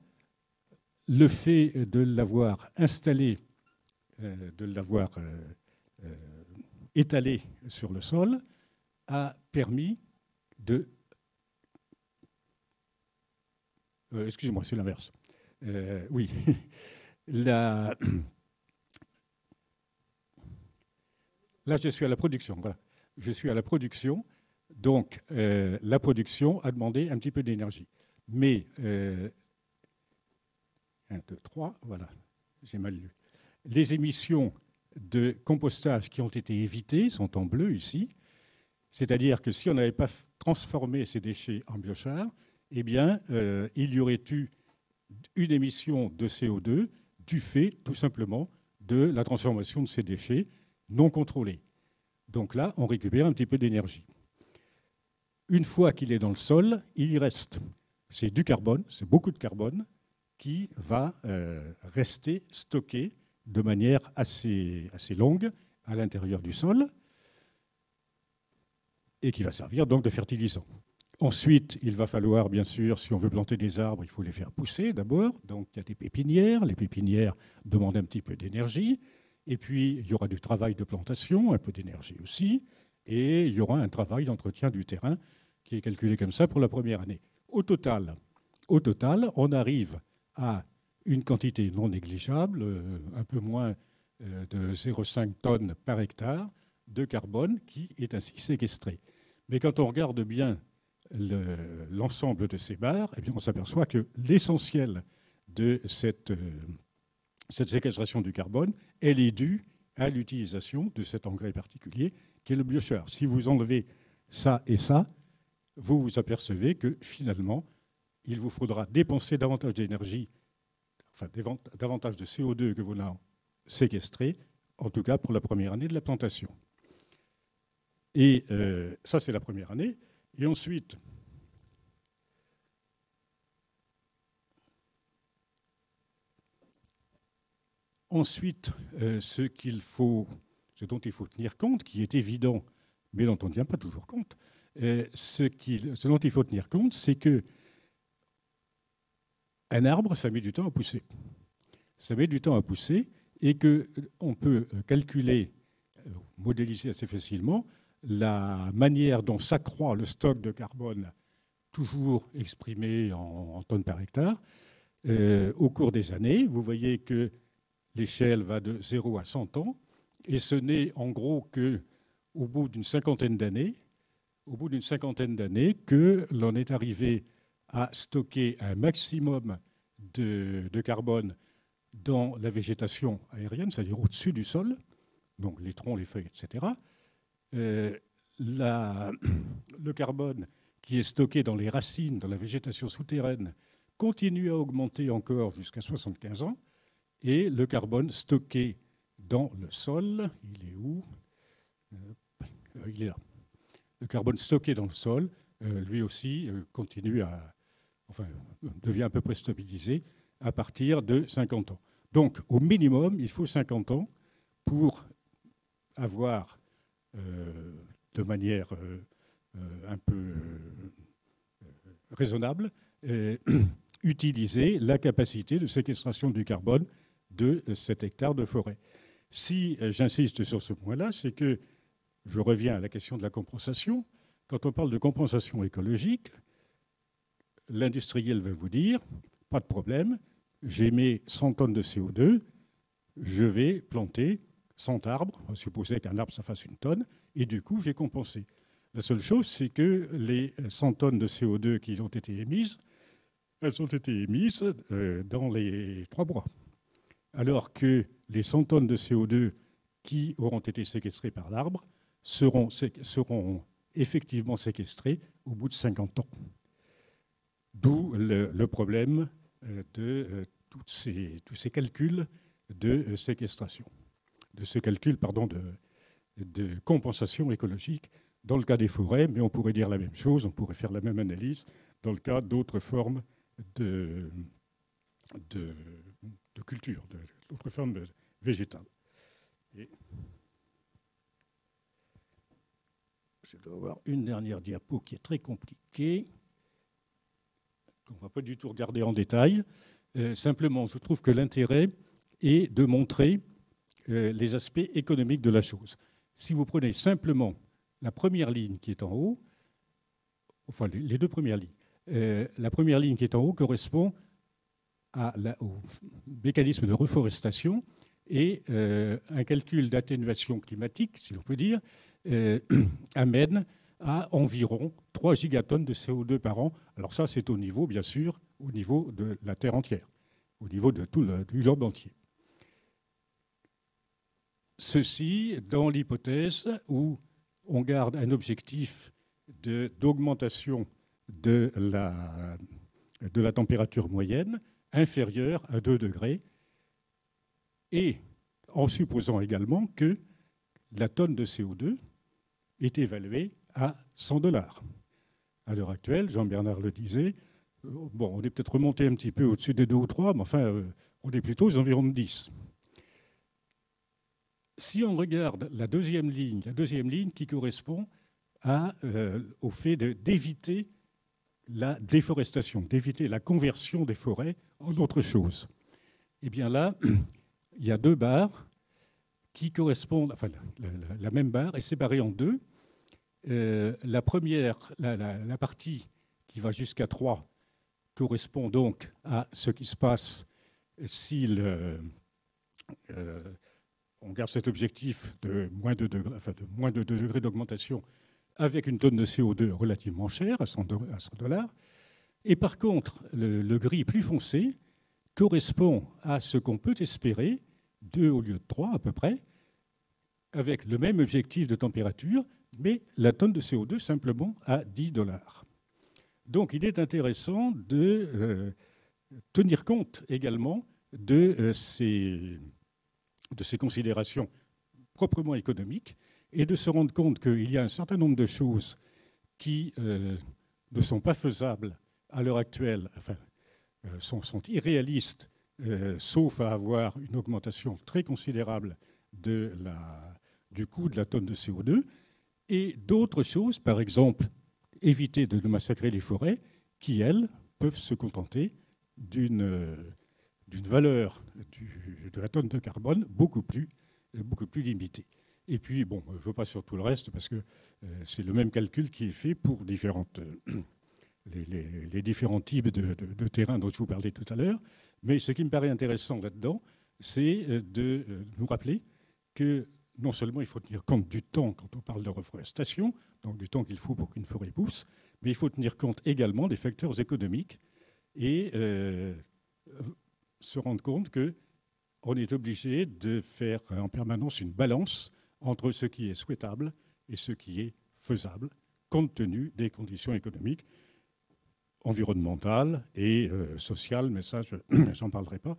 le fait de l'avoir installé, de l'avoir étalé sur le sol, a permis de... excusez-moi, c'est l'inverse. Oui. Là, je suis à la production. Voilà. Je suis à la production. Donc, la production a demandé un petit peu d'énergie. Mais, 1, 2, 3, voilà, j'ai mal lu. Les émissions de compostage qui ont été évitées sont en bleu ici. C'est-à-dire que si on n'avait pas transformé ces déchets en biochar, eh bien, il y aurait eu une émission de CO2 du fait, tout simplement, de la transformation de ces déchets non contrôlés. Donc là, on récupère un petit peu d'énergie. Une fois qu'il est dans le sol, il y reste. C'est du carbone, c'est beaucoup de carbone qui va rester stocké de manière assez longue à l'intérieur du sol et qui va servir donc de fertilisant. Ensuite, il va falloir, bien sûr, si on veut planter des arbres, il faut les faire pousser d'abord. Donc il y a des pépinières. Les pépinières demandent un petit peu d'énergie. Et puis, il y aura du travail de plantation, un peu d'énergie aussi. Et il y aura un travail d'entretien du terrain qui est calculé comme ça pour la première année. Au total, on arrive à une quantité non négligeable, un peu moins de 0,5 tonnes par hectare de carbone qui est ainsi séquestré. Mais quand on regarde bien l'ensemble de ces barres, eh bien, on s'aperçoit que l'essentiel de cette séquestration du carbone, elle est due à l'utilisation de cet engrais particulier qui est le biochar. Si vous enlevez ça et ça, vous vous apercevez que finalement, il vous faudra dépenser davantage d'énergie, enfin davantage de CO2 que vous n'en séquestrez, en tout cas pour la première année de la plantation. Et ça, c'est la première année. Et ensuite, ce dont il faut tenir compte, qui est évident, mais dont on ne tient pas toujours compte, ce dont il faut tenir compte, c'est que un arbre, ça met du temps à pousser. Ça met du temps à pousser et qu'on peut calculer, modéliser assez facilement la manière dont s'accroît le stock de carbone, toujours exprimé en tonnes par hectare, au cours des années. Vous voyez que l'échelle va de 0 à 100 ans, et ce n'est en gros qu'au bout d'une cinquantaine d'années, que l'on est arrivé à stocker un maximum de carbone dans la végétation aérienne, c'est-à-dire au-dessus du sol, donc les troncs, les feuilles, etc. Le carbone qui est stocké dans les racines, dans la végétation souterraine, continue à augmenter encore jusqu'à 75 ans. Et le carbone stocké dans le sol, il est où? Il est là. Le carbone stocké dans le sol, lui aussi, devient à peu près stabilisé à partir de 50 ans. Donc, au minimum, il faut 50 ans pour avoir, de manière un peu raisonnable, utiliser la capacité de séquestration du carbone de 7 hectares de forêt. Si j'insiste sur ce point-là, c'est que je reviens à la question de la compensation. Quand on parle de compensation écologique, l'industriel va vous dire, pas de problème, j'émets 100 tonnes de CO2, je vais planter 100 arbres, on va supposer qu'un arbre ça fasse 1 tonne, et du coup j'ai compensé. La seule chose, c'est que les 100 tonnes de CO2 qui ont été émises, elles ont été émises dans les 3 mois. Alors que les 100 tonnes de CO2 qui auront été séquestrées par l'arbre seront effectivement séquestrées au bout de 50 ans. D'où le problème de tous ces calculs de séquestration, de ce calcul, de compensation écologique dans le cas des forêts, mais on pourrait dire la même chose, on pourrait faire la même analyse dans le cas d'autres formes de culture, d'autres formes végétales. Et je dois avoir une dernière diapo qui est très compliquée, qu'on ne va pas du tout regarder en détail. Simplement, je trouve que l'intérêt est de montrer les aspects économiques de la chose. Si vous prenez simplement la première ligne qui est en haut, enfin les 2 premières lignes, la première ligne qui est en haut correspond au mécanisme de reforestation et un calcul d'atténuation climatique, si l'on peut dire, amène à environ 3 gigatonnes de CO2 par an. Alors ça, c'est au niveau, bien sûr, au niveau de la Terre entière, au niveau de tout le globe entier. Ceci dans l'hypothèse où on garde un objectif d'augmentation de la température moyenne inférieure à 2 degrés, et en supposant également que la tonne de CO2 est évaluée à $100. À l'heure actuelle, Jean-Bernard le disait, on est peut-être remonté un petit peu au-dessus des 2 ou 3, mais enfin, on est plutôt aux environs de 10. Si on regarde la deuxième ligne qui correspond au fait d'éviter la déforestation, d'éviter la conversion des forêts en autre chose, eh bien là, il y a 2 barres qui correspondent, enfin la même barre est séparée en 2. La première, la partie qui va jusqu'à 3, correspond donc à ce qui se passe si on garde cet objectif de moins de 2 degrés d'augmentation avec une tonne de CO2 relativement chère, à 100 $. Et par contre, le gris plus foncé correspond à ce qu'on peut espérer, 2 au lieu de 3 à peu près, avec le même objectif de température, mais la tonne de CO2 simplement à 10 $. Donc il est intéressant de tenir compte également de ces considérations proprement économiques et de se rendre compte qu'il y a un certain nombre de choses qui ne sont pas faisables à l'heure actuelle, enfin, sont irréalistes, sauf à avoir une augmentation très considérable du coût de la tonne de CO2, et d'autres choses, par exemple, éviter de massacrer les forêts, qui, elles, peuvent se contenter d'une valeur de la tonne de carbone beaucoup plus limitée. Et puis, bon, je ne veux pas sur tout le reste, parce que c'est le même calcul qui est fait pour les différents types de terrains dont je vous parlais tout à l'heure. Mais ce qui me paraît intéressant là-dedans, c'est de nous rappeler que non seulement il faut tenir compte du temps quand on parle de reforestation, donc du temps qu'il faut pour qu'une forêt pousse, mais il faut tenir compte également des facteurs économiques et se rendre compte qu'on est obligé de faire en permanence une balance entre ce qui est souhaitable et ce qui est faisable, compte tenu des conditions économiques, environnementales et sociales, mais ça, je n'en parlerai pas,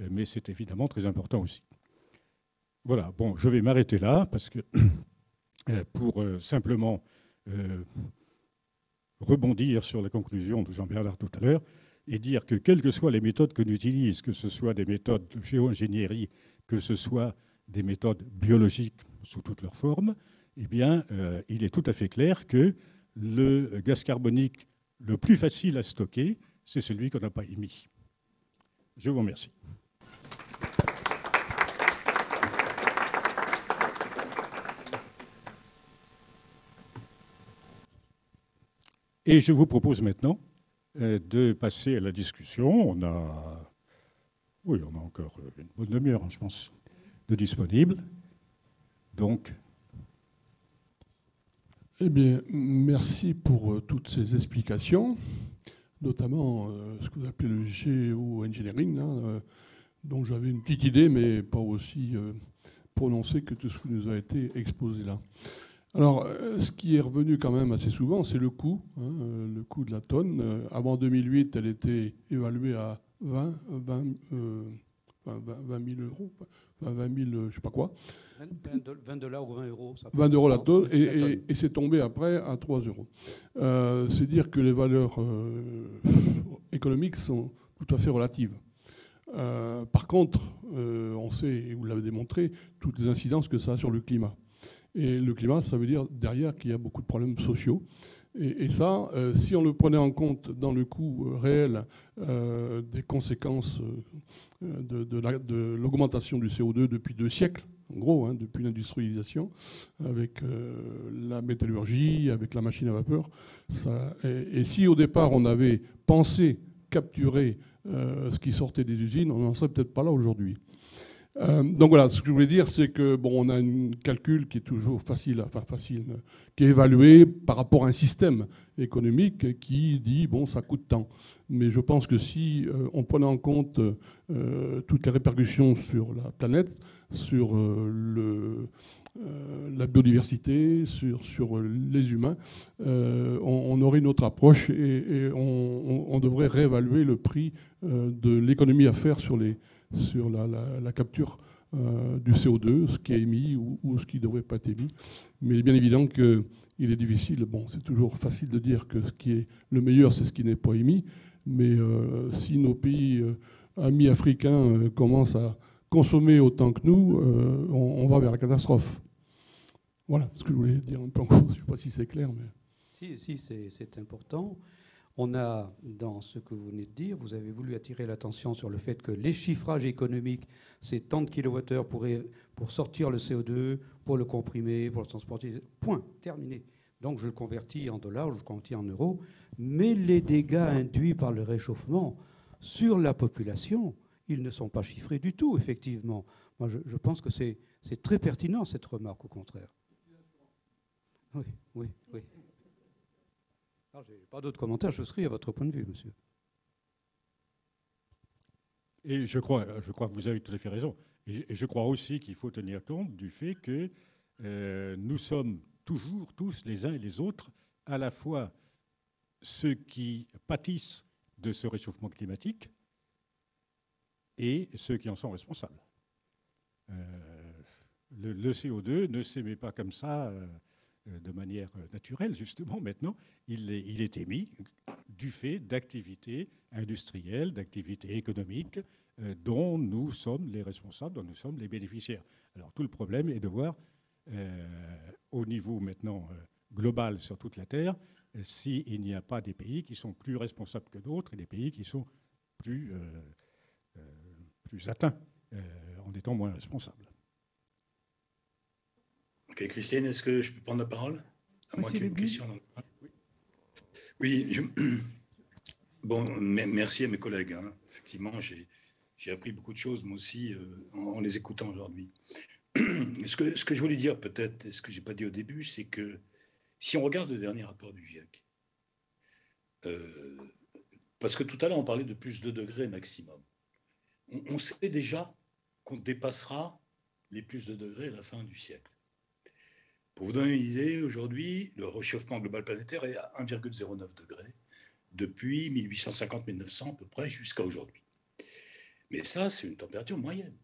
mais c'est évidemment très important aussi. Voilà, bon, je vais m'arrêter là, parce que pour simplement rebondir sur la conclusion de Jean-Bernard tout à l'heure, et dire que quelles que soient les méthodes que l'on utilise, que ce soit des méthodes de géo-ingénierie, que ce soit des méthodes biologiques sous toutes leurs formes, eh bien, il est tout à fait clair que le gaz carbonique le plus facile à stocker, c'est celui qu'on n'a pas émis. Je vous remercie. Et je vous propose maintenant de passer à la discussion. On a encore une bonne demi-heure, je pense, de disponible. Donc. Eh bien, merci pour toutes ces explications, notamment ce que vous appelez le géo-engineering, dont j'avais une petite idée, mais pas aussi prononcée que tout ce qui nous a été exposé là. Alors, ce qui est revenu quand même assez souvent, c'est le coût, le coût de la tonne. Avant 2008, elle était évaluée à 20 000 euros, 20 000, je ne sais pas quoi. 20 $ ou 20 euros. Ça 20 euros la tonne, et c'est tombé après à 3 euros. C'est dire que les valeurs économiques sont tout à fait relatives. Par contre, on sait, et vous l'avez démontré, toutes les incidences que ça a sur le climat. Et le climat, ça veut dire derrière qu'il y a beaucoup de problèmes sociaux. Et ça, si on le prenait en compte dans le coût réel des conséquences de l'augmentation du CO2 depuis 2 siècles, en gros, depuis l'industrialisation, avec la métallurgie, avec la machine à vapeur, et si au départ on avait pensé capturer ce qui sortait des usines, on n'en serait peut-être pas là aujourd'hui. Donc voilà, ce que je voulais dire, c'est que on a un calcul qui est toujours facile, qui est évalué par rapport à un système économique qui dit ça coûte tant. Mais je pense que si on prenait en compte toutes les répercussions sur la planète, sur la biodiversité, sur les humains, on aurait une autre approche et on devrait réévaluer le prix de l'économie à faire sur la capture du CO2, ce qui est émis ou ce qui ne devrait pas être émis. Mais il est bien évident qu'il est difficile. C'est toujours facile de dire que ce qui est le meilleur, c'est ce qui n'est pas émis. Mais si nos pays amis africains commencent à consommer autant que nous, on va vers la catastrophe. Voilà ce que je voulais dire un peu en cours. Je ne sais pas si c'est clair. Mais... Si, c'est important. On a, dans ce que vous venez de dire, vous avez voulu attirer l'attention sur le fait que les chiffrages économiques, c'est tant de kilowattheures pour sortir le CO2, pour le comprimer, pour le transporter. Point, terminé. Donc je le convertis en dollars, je le convertis en euros. Mais les dégâts induits par le réchauffement sur la population, ils ne sont pas chiffrés du tout, effectivement. Moi, je pense que c'est très pertinent, cette remarque, au contraire. Oui, oui, oui. Alors, j'ai pas d'autres commentaires, je souscris à votre point de vue, monsieur. Et je crois que vous avez tout à fait raison. Et je crois aussi qu'il faut tenir compte du fait que nous sommes toujours, tous, les uns et les autres, à la fois ceux qui pâtissent de ce réchauffement climatique et ceux qui en sont responsables. Le CO2 ne s'émet pas comme ça de manière naturelle, justement, maintenant. Il est émis du fait d'activités industrielles, d'activités économiques dont nous sommes les responsables, dont nous sommes les bénéficiaires. Alors tout le problème est de voir au niveau maintenant global sur toute la Terre s'il n'y a pas des pays qui sont plus responsables que d'autres et des pays qui sont plus atteints en étant moins responsables. Ok, Christine, est-ce que je peux prendre la parole? À moins qu'il y ait une question. Oui, bon, merci à mes collègues. Hein. Effectivement, j'ai appris beaucoup de choses, moi aussi, en les écoutant aujourd'hui. Ce que je voulais dire, peut-être, et ce que je n'ai pas dit au début, c'est que si on regarde le dernier rapport du GIEC, parce que tout à l'heure, on parlait de plus de 2 degrés maximum, on sait déjà qu'on dépassera les plus de degrés à la fin du siècle. Pour vous donner une idée, aujourd'hui, le réchauffement global planétaire est à 1,09 degrés depuis 1850-1900 à peu près jusqu'à aujourd'hui. Mais ça, c'est une température moyenne.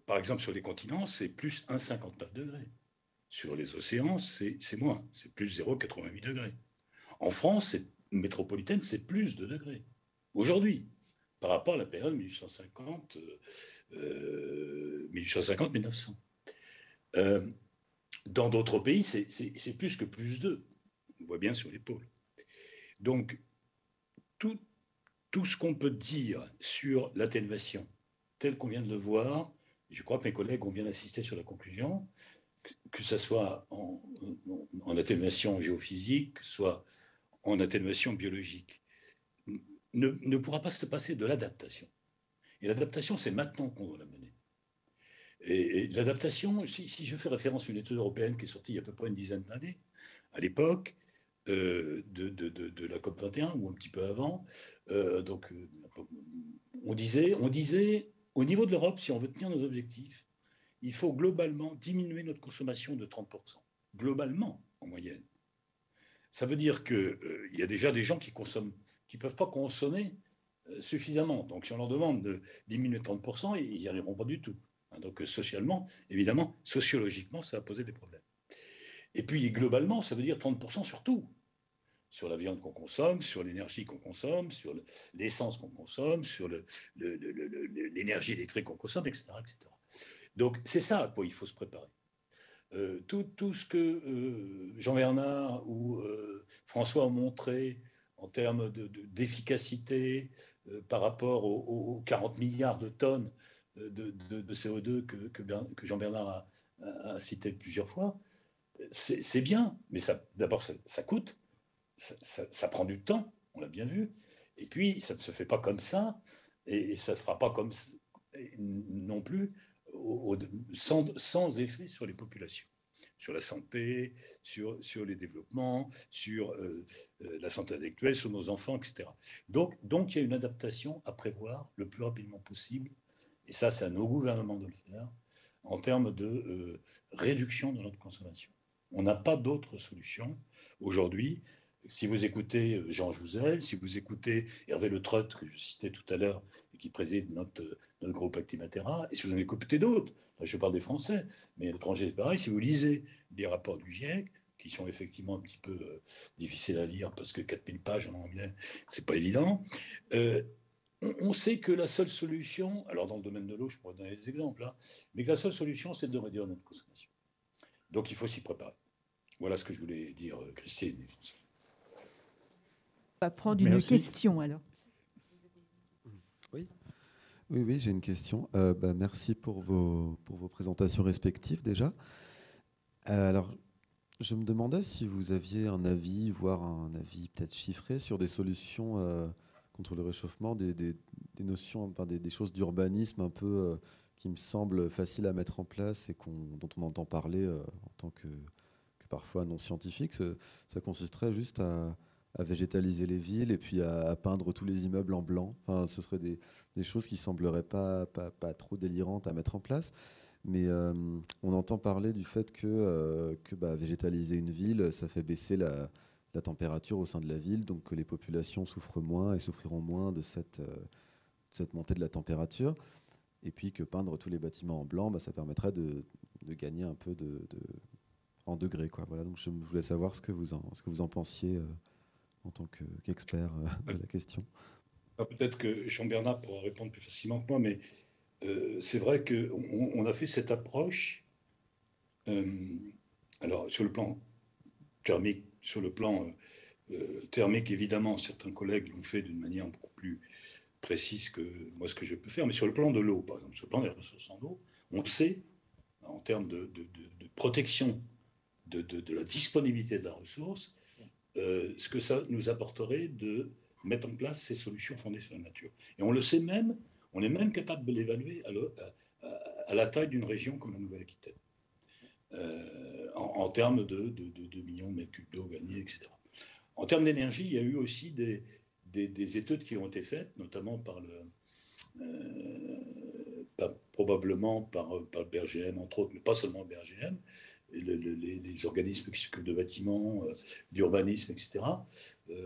Par exemple, sur les continents, c'est plus 1,59 degrés. Sur les océans, c'est moins, c'est plus 0,88 degrés. En France, métropolitaine, c'est plus de degrés. Aujourd'hui, par rapport à la période 1850-1900. Dans d'autres pays, c'est plus que plus 2. On voit bien sur les pôles. Donc, tout ce qu'on peut dire sur l'atténuation, tel qu'on vient de le voir, je crois que mes collègues ont bien insisté sur la conclusion, que ce soit en atténuation géophysique, que ce soit en atténuation biologique, ne pourra pas se passer de l'adaptation. Et l'adaptation, c'est maintenant qu'on doit la mener. Et l'adaptation, si je fais référence à une étude européenne qui est sortie il y a à peu près une dizaine d'années, à l'époque de la COP21, ou un petit peu avant, on disait, au niveau de l'Europe, si on veut tenir nos objectifs, il faut globalement diminuer notre consommation de 30%. Globalement, en moyenne. Ça veut dire qu'il y a déjà des gens qui ne peuvent pas consommer suffisamment. Donc si on leur demande de diminuer de 30%, ils n'y arriveront pas du tout. Donc socialement, évidemment, sociologiquement, ça va poser des problèmes. Et puis globalement, ça veut dire 30% sur tout. Sur la viande qu'on consomme, sur l'énergie qu'on consomme, sur l'essence qu'on consomme, sur l'énergie électrique qu'on consomme, etc., etc. Donc c'est ça à quoi il faut se préparer. Tout ce que Jean-Bernard ou François ont montré en termes d'efficacité par rapport aux 40 milliards de tonnes de CO2 que Jean-Bernard a cité plusieurs fois, c'est bien, mais d'abord ça coûte, ça prend du temps, on l'a bien vu, et puis ça ne se fait pas comme ça, et ça ne se fera pas comme non plus sans effet sur les populations, sur la santé, sur les développements, sur la santé intellectuelle, sur nos enfants, etc. Donc il y a une adaptation à prévoir le plus rapidement possible, et ça c'est à nos gouvernements de le faire, en termes de réduction de notre consommation. On n'a pas d'autre solution aujourd'hui. Si vous écoutez Jean Jouzel, si vous écoutez Hervé Le Treut, que je citais tout à l'heure, et qui préside notre groupe Actimatera, et si vous en écoutez d'autres, je parle des Français, mais l'étranger c'est pareil, si vous lisez des rapports du GIEC, qui sont effectivement un petit peu difficiles à lire, parce que 4000 pages en anglais, c'est pas évident, on sait que la seule solution, alors dans le domaine de l'eau, je pourrais donner des exemples, hein, mais que la seule solution, c'est de réduire notre consommation. Donc il faut s'y préparer. Voilà ce que je voulais dire, Christine et François. On va prendre une question alors. Oui, j'ai une question. Merci pour vos présentations respectives déjà. Alors, je me demandais si vous aviez un avis, voire un avis peut-être chiffré sur des solutions contre le réchauffement, des notions, enfin, des choses d'urbanisme un peu qui me semblent faciles à mettre en place et dont on entend parler en tant que parfois non scientifique, ça consisterait juste à végétaliser les villes et puis à peindre tous les immeubles en blanc. Enfin, ce seraient des choses qui sembleraient pas trop délirantes à mettre en place. Mais on entend parler du fait que végétaliser une ville, ça fait baisser la température au sein de la ville, donc que les populations souffrent moins et souffriront moins de cette montée de la température. Et puis que peindre tous les bâtiments en blanc, ça permettrait de gagner un peu en degrés, quoi. Voilà, donc je voulais savoir ce que vous en pensiez en tant qu'expert de la question. Peut-être que Jean-Bernard pourra répondre plus facilement que moi, mais c'est vrai qu'on a fait cette approche. Alors, sur le plan thermique, thermique, évidemment, certains collègues l'ont fait d'une manière beaucoup plus précise que moi, ce que je peux faire. Mais sur le plan de l'eau, par exemple, sur le plan des ressources en eau, on sait, en termes de protection de la disponibilité de la ressource, ce que ça nous apporterait de mettre en place ces solutions fondées sur la nature. Et on le sait même, on est même capable de l'évaluer à la taille d'une région comme la Nouvelle-Aquitaine, en termes de millions de mètres cubes d'eau gagnés, etc. En termes d'énergie, il y a eu aussi des études qui ont été faites, notamment probablement par le BRGM, entre autres, mais pas seulement le BRGM, les organismes qui s'occupent de bâtiments, d'urbanisme, etc.,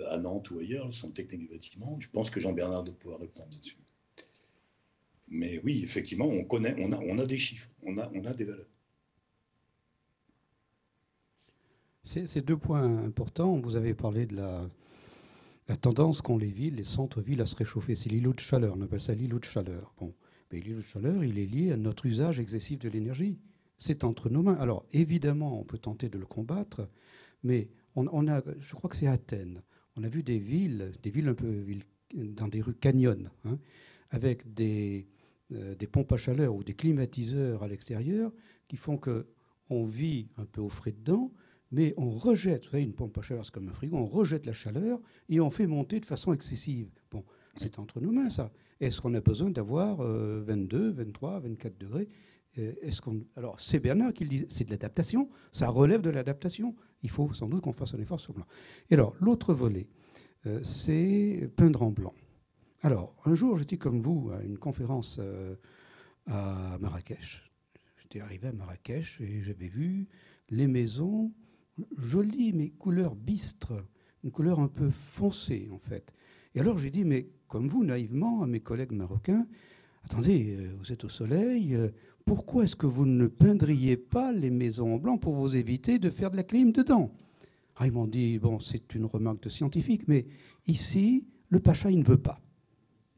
à Nantes ou ailleurs, le Centre technique du bâtiment. Je pense que Jean-Bernard doit pouvoir répondre là-dessus. Mais oui, effectivement, on a des chiffres, on a des valeurs. C'est deux points importants. Vous avez parlé de la tendance qu'ont les centres-villes à se réchauffer. C'est l'îlot de chaleur, on appelle ça l'îlot de chaleur. Bon, mais l'îlot de chaleur, il est lié à notre usage excessif de l'énergie. C'est entre nos mains. Alors, évidemment, on peut tenter de le combattre, mais je crois que c'est Athènes. On a vu des villes un peu dans des rues canyonnes, hein, avec des pompes à chaleur ou des climatiseurs à l'extérieur qui font qu'on vit un peu au frais dedans, mais on rejette, vous savez, une pompe à chaleur, c'est comme un frigo, on rejette la chaleur et on fait monter de façon excessive. Bon, c'est entre nos mains, ça. Est-ce qu'on a besoin d'avoir 22, 23, 24 degrés ? Alors, c'est Bernard qui le dit, c'est de l'adaptation, ça relève de l'adaptation. Il faut sans doute qu'on fasse un effort sur blanc. Et alors, l'autre volet, c'est peindre en blanc. Alors, un jour, j'étais comme vous à une conférence à Marrakech. J'étais arrivé à Marrakech et j'avais vu les maisons jolies, mais couleur bistre, une couleur un peu foncée, en fait. Et alors, j'ai dit, mais comme vous, naïvement, à mes collègues marocains, attendez, vous êtes au soleil, pourquoi est-ce que vous ne peindriez pas les maisons en blanc pour vous éviter de faire de la clim dedans ? Ah, ils m'ont dit, bon, c'est une remarque de scientifique, mais ici, le pacha, il ne veut pas.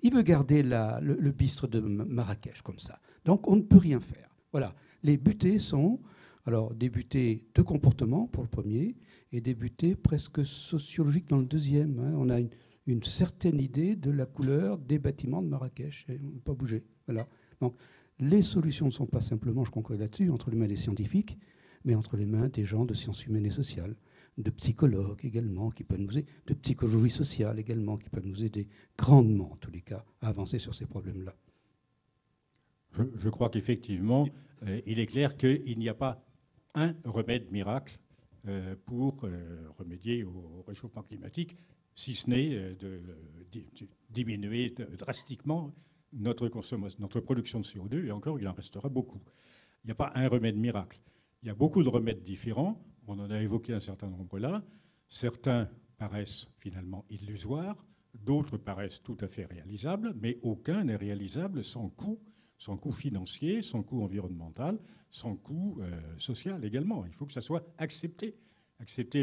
Il veut garder le bistre de Marrakech comme ça. Donc, on ne peut rien faire. Voilà. Les butées sont, alors, des butées de comportement pour le premier et des butées presque sociologiques dans le deuxième. Hein. On a une certaine idée de la couleur des bâtiments de Marrakech. Et on ne peut pas bouger. Voilà. Donc, les solutions ne sont pas simplement, je conclue là-dessus, entre les mains des scientifiques, mais entre les mains des gens de sciences humaines et sociales, de psychologues également, qui peuvent nous aider, de psychologie sociale également, qui peuvent nous aider grandement, en tous les cas, à avancer sur ces problèmes-là. Je crois qu'effectivement, il est clair qu'il n'y a pas un remède miracle pour remédier au réchauffement climatique, si ce n'est de diminuer drastiquement notre production de CO2, et encore, il en restera beaucoup. Il n'y a pas un remède miracle. Il y a beaucoup de remèdes différents. On en a évoqué un certain nombre là. Certains paraissent finalement illusoires, d'autres paraissent tout à fait réalisables, mais aucun n'est réalisable sans coût financier, sans coût environnemental, sans coût social également. Il faut que ça soit accepté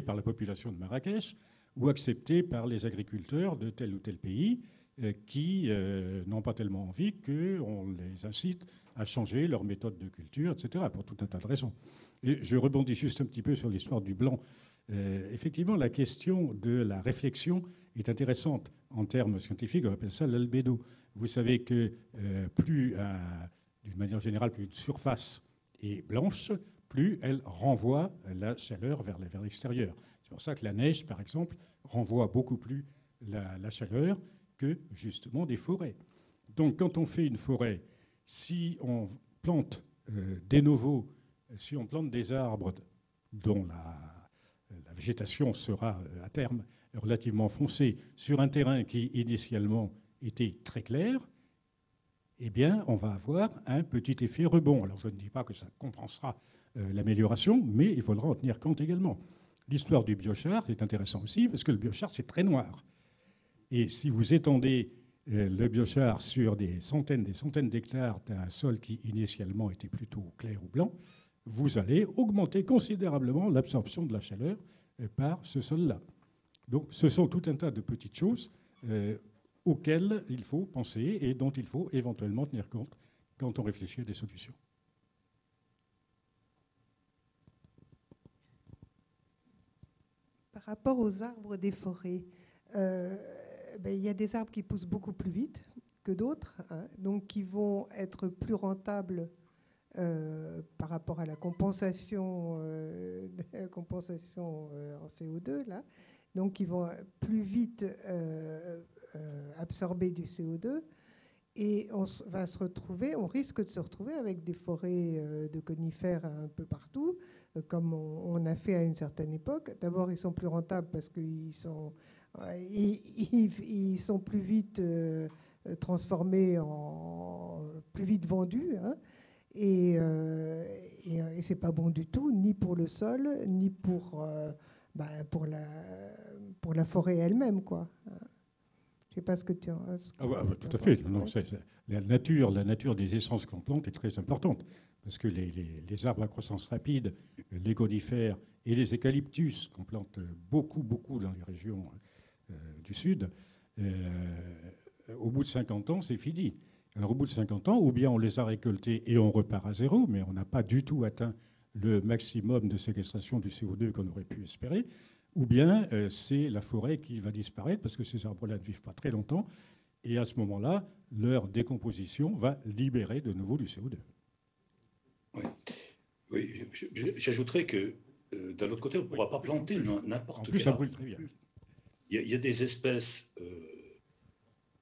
par la population de Marrakech ou accepté par les agriculteurs de tel ou tel pays qui n'ont pas tellement envie qu'on les incite à changer leur méthode de culture, etc., pour tout un tas de raisons. Et je rebondis juste un petit peu sur l'histoire du blanc. Effectivement, la question de la réflexion est intéressante en termes scientifiques. On appelle ça l'albédo. Vous savez que d'une manière générale, plus une surface est blanche, plus elle renvoie la chaleur vers l'extérieur. C'est pour ça que la neige, par exemple, renvoie beaucoup plus la chaleur que justement des forêts. Donc quand on fait une forêt, si on plante des novos, si on plante des arbres dont la végétation sera à terme relativement foncée sur un terrain qui initialement était très clair, eh bien, on va avoir un petit effet rebond. Alors, je ne dis pas que ça compensera l'amélioration, mais il faudra en tenir compte également. L'histoire du biochar est intéressante aussi, parce que le biochar, c'est très noir. Et si vous étendez le biochar sur des centaines d'hectares d'un sol qui initialement était plutôt clair ou blanc, vous allez augmenter considérablement l'absorption de la chaleur par ce sol-là. Donc ce sont tout un tas de petites choses auxquelles il faut penser et dont il faut éventuellement tenir compte quand on réfléchit à des solutions. Par rapport aux arbres des forêts, il y a des arbres qui poussent beaucoup plus vite que d'autres, hein, donc qui vont être plus rentables par rapport à la compensation en CO2, là. Donc, ils vont plus vite absorber du CO2. Et on risque de se retrouver avec des forêts de conifères un peu partout, comme on a fait à une certaine époque. D'abord, ils sont plus rentables parce qu'ils sont plus vite transformés, plus vite vendus, hein. Et c'est pas bon du tout, ni pour le sol, ni pour la forêt elle-même, quoi. Je sais pas ce que tu en... tout à fait. Non, la nature des essences qu'on plante est très importante, parce que les arbres à croissance rapide, les conifères et les eucalyptus, qu'on plante beaucoup dans les régions du sud, au bout de 50 ans, c'est fini. Alors au bout de 50 ans, ou bien on les a récoltés et on repart à zéro, mais on n'a pas du tout atteint le maximum de séquestration du CO2 qu'on aurait pu espérer, ou bien c'est la forêt qui va disparaître parce que ces arbres-là ne vivent pas très longtemps, et à ce moment-là, leur décomposition va libérer de nouveau du CO2. Oui, j'ajouterais que d'un autre côté, on ne pourra pas planter n'importe quel. En plus, ça brûle très bien. Il y a des espèces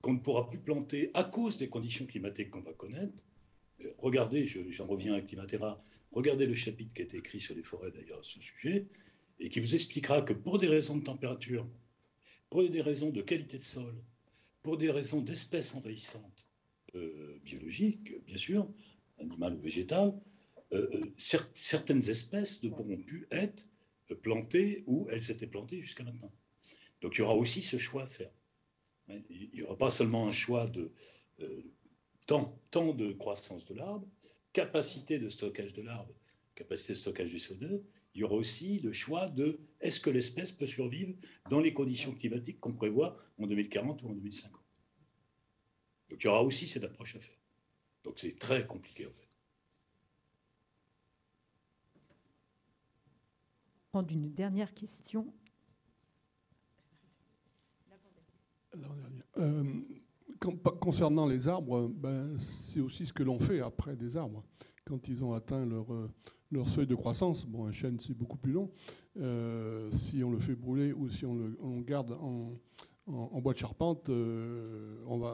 qu'on ne pourra plus planter à cause des conditions climatiques qu'on va connaître. Regardez, j'en reviens à Climatera, regardez le chapitre qui a été écrit sur les forêts d'ailleurs à ce sujet, et qui vous expliquera que pour des raisons de température, pour des raisons de qualité de sol, pour des raisons d'espèces envahissantes, biologiques, bien sûr, animales ou végétales, certaines espèces ne pourront plus être plantées où elles étaient plantées jusqu'à maintenant. Donc il y aura aussi ce choix à faire. Il n'y aura pas seulement un choix de temps de croissance de l'arbre, capacité de stockage de l'arbre, capacité de stockage du CO2. Il y aura aussi le choix de est-ce que l'espèce peut survivre dans les conditions climatiques qu'on prévoit en 2040 ou en 2050. Donc il y aura aussi cette approche à faire. Donc c'est très compliqué en fait. Prendre une dernière question. Concernant les arbres, c'est aussi ce que l'on fait après des arbres. Quand ils ont atteint leur seuil de croissance, bon, un chêne c'est beaucoup plus long, si on le fait brûler ou si on le garde en bois de charpente,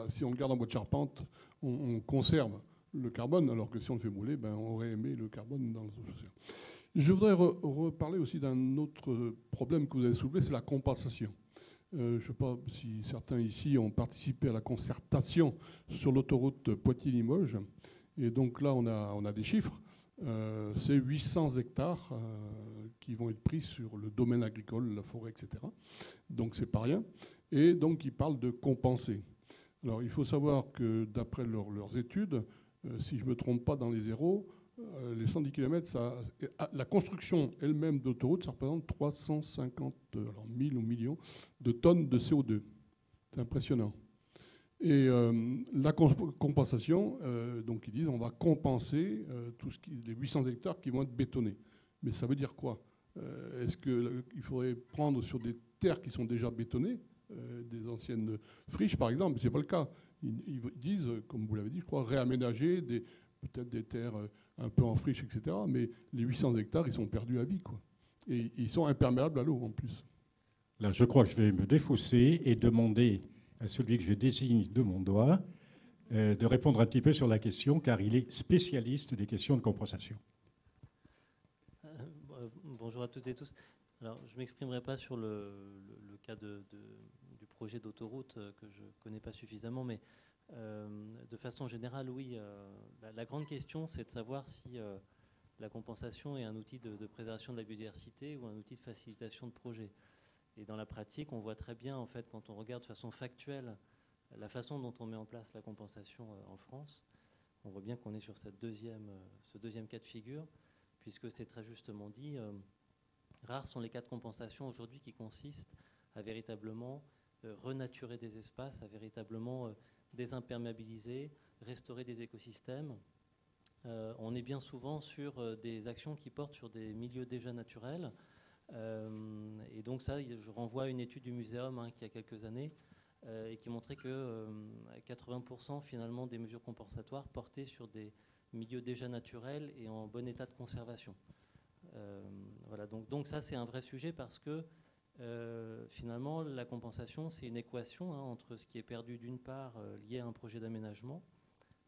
si on le garde en bois de charpente, on conserve le carbone, alors que si on le fait brûler, on aurait émis le carbone dans l'atmosphère. Je voudrais reparler aussi d'un autre problème que vous avez soulevé, c'est la compensation. Je ne sais pas si certains ici ont participé à la concertation sur l'autoroute Poitiers-Limoges. Et donc là, on a des chiffres. C'est 800 hectares qui vont être pris sur le domaine agricole, la forêt, etc. Donc c'est pas rien. Et donc ils parlent de compenser. Alors il faut savoir que d'après leurs études, si je ne me trompe pas dans les zéros, les 110 km, la construction elle-même d'autoroute, ça représente 350 000 ou millions de tonnes de CO2. C'est impressionnant. Et la compensation, donc ils disent on va compenser les 800 hectares qui vont être bétonnés. Mais ça veut dire quoi? Est-ce qu'il faudrait prendre sur des terres qui sont déjà bétonnées, des anciennes friches par exemple? Ce n'est pas le cas. Ils disent, comme vous l'avez dit, je crois, réaménager peut-être des terres un peu en friche, etc. Mais les 800 hectares, ils sont perdus à vie, quoi. Et ils sont imperméables à l'eau, en plus. Là, je crois que je vais me défausser et demander à celui que je désigne de mon doigt de répondre un petit peu sur la question, car il est spécialiste des questions de compensation. Bonjour à toutes et tous. Alors, je ne m'exprimerai pas sur le cas du projet d'autoroute que je ne connais pas suffisamment, mais de façon générale, oui. La grande question, c'est de savoir si la compensation est un outil de préservation de la biodiversité ou un outil de facilitation de projet. Et dans la pratique, on voit très bien, en fait, quand on regarde de façon factuelle la façon dont on met en place la compensation en France, on voit bien qu'on est sur ce deuxième cas de figure, puisque c'est très justement dit, rares sont les cas de compensation aujourd'hui qui consistent à véritablement renaturer des espaces, à véritablement désimperméabiliser, restaurer des écosystèmes. On est bien souvent sur des actions qui portent sur des milieux déjà naturels. Et donc ça, je renvoie à une étude du Muséum qui a quelques années et qui montrait que 80% finalement des mesures compensatoires portaient sur des milieux déjà naturels et en bon état de conservation. Voilà, donc ça c'est un vrai sujet parce que finalement la compensation c'est une équation entre ce qui est perdu d'une part lié à un projet d'aménagement,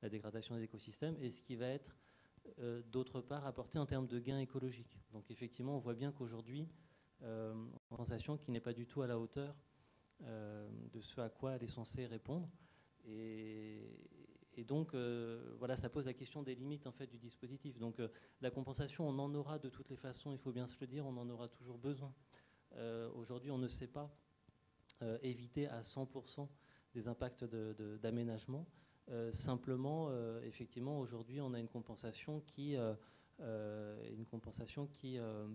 la dégradation des écosystèmes, et ce qui va être d'autre part apporté en termes de gains écologiques. Donc effectivement on voit bien qu'aujourd'hui une compensation qui n'est pas du tout à la hauteur de ce à quoi elle est censée répondre. Et donc, voilà, ça pose la question des limites en fait, du dispositif. Donc, la compensation, on en aura de toutes les façons, il faut bien se le dire, on en aura toujours besoin. Aujourd'hui, on ne sait pas éviter à 100% des impacts d'aménagement. Simplement, effectivement, aujourd'hui, on a une compensation qui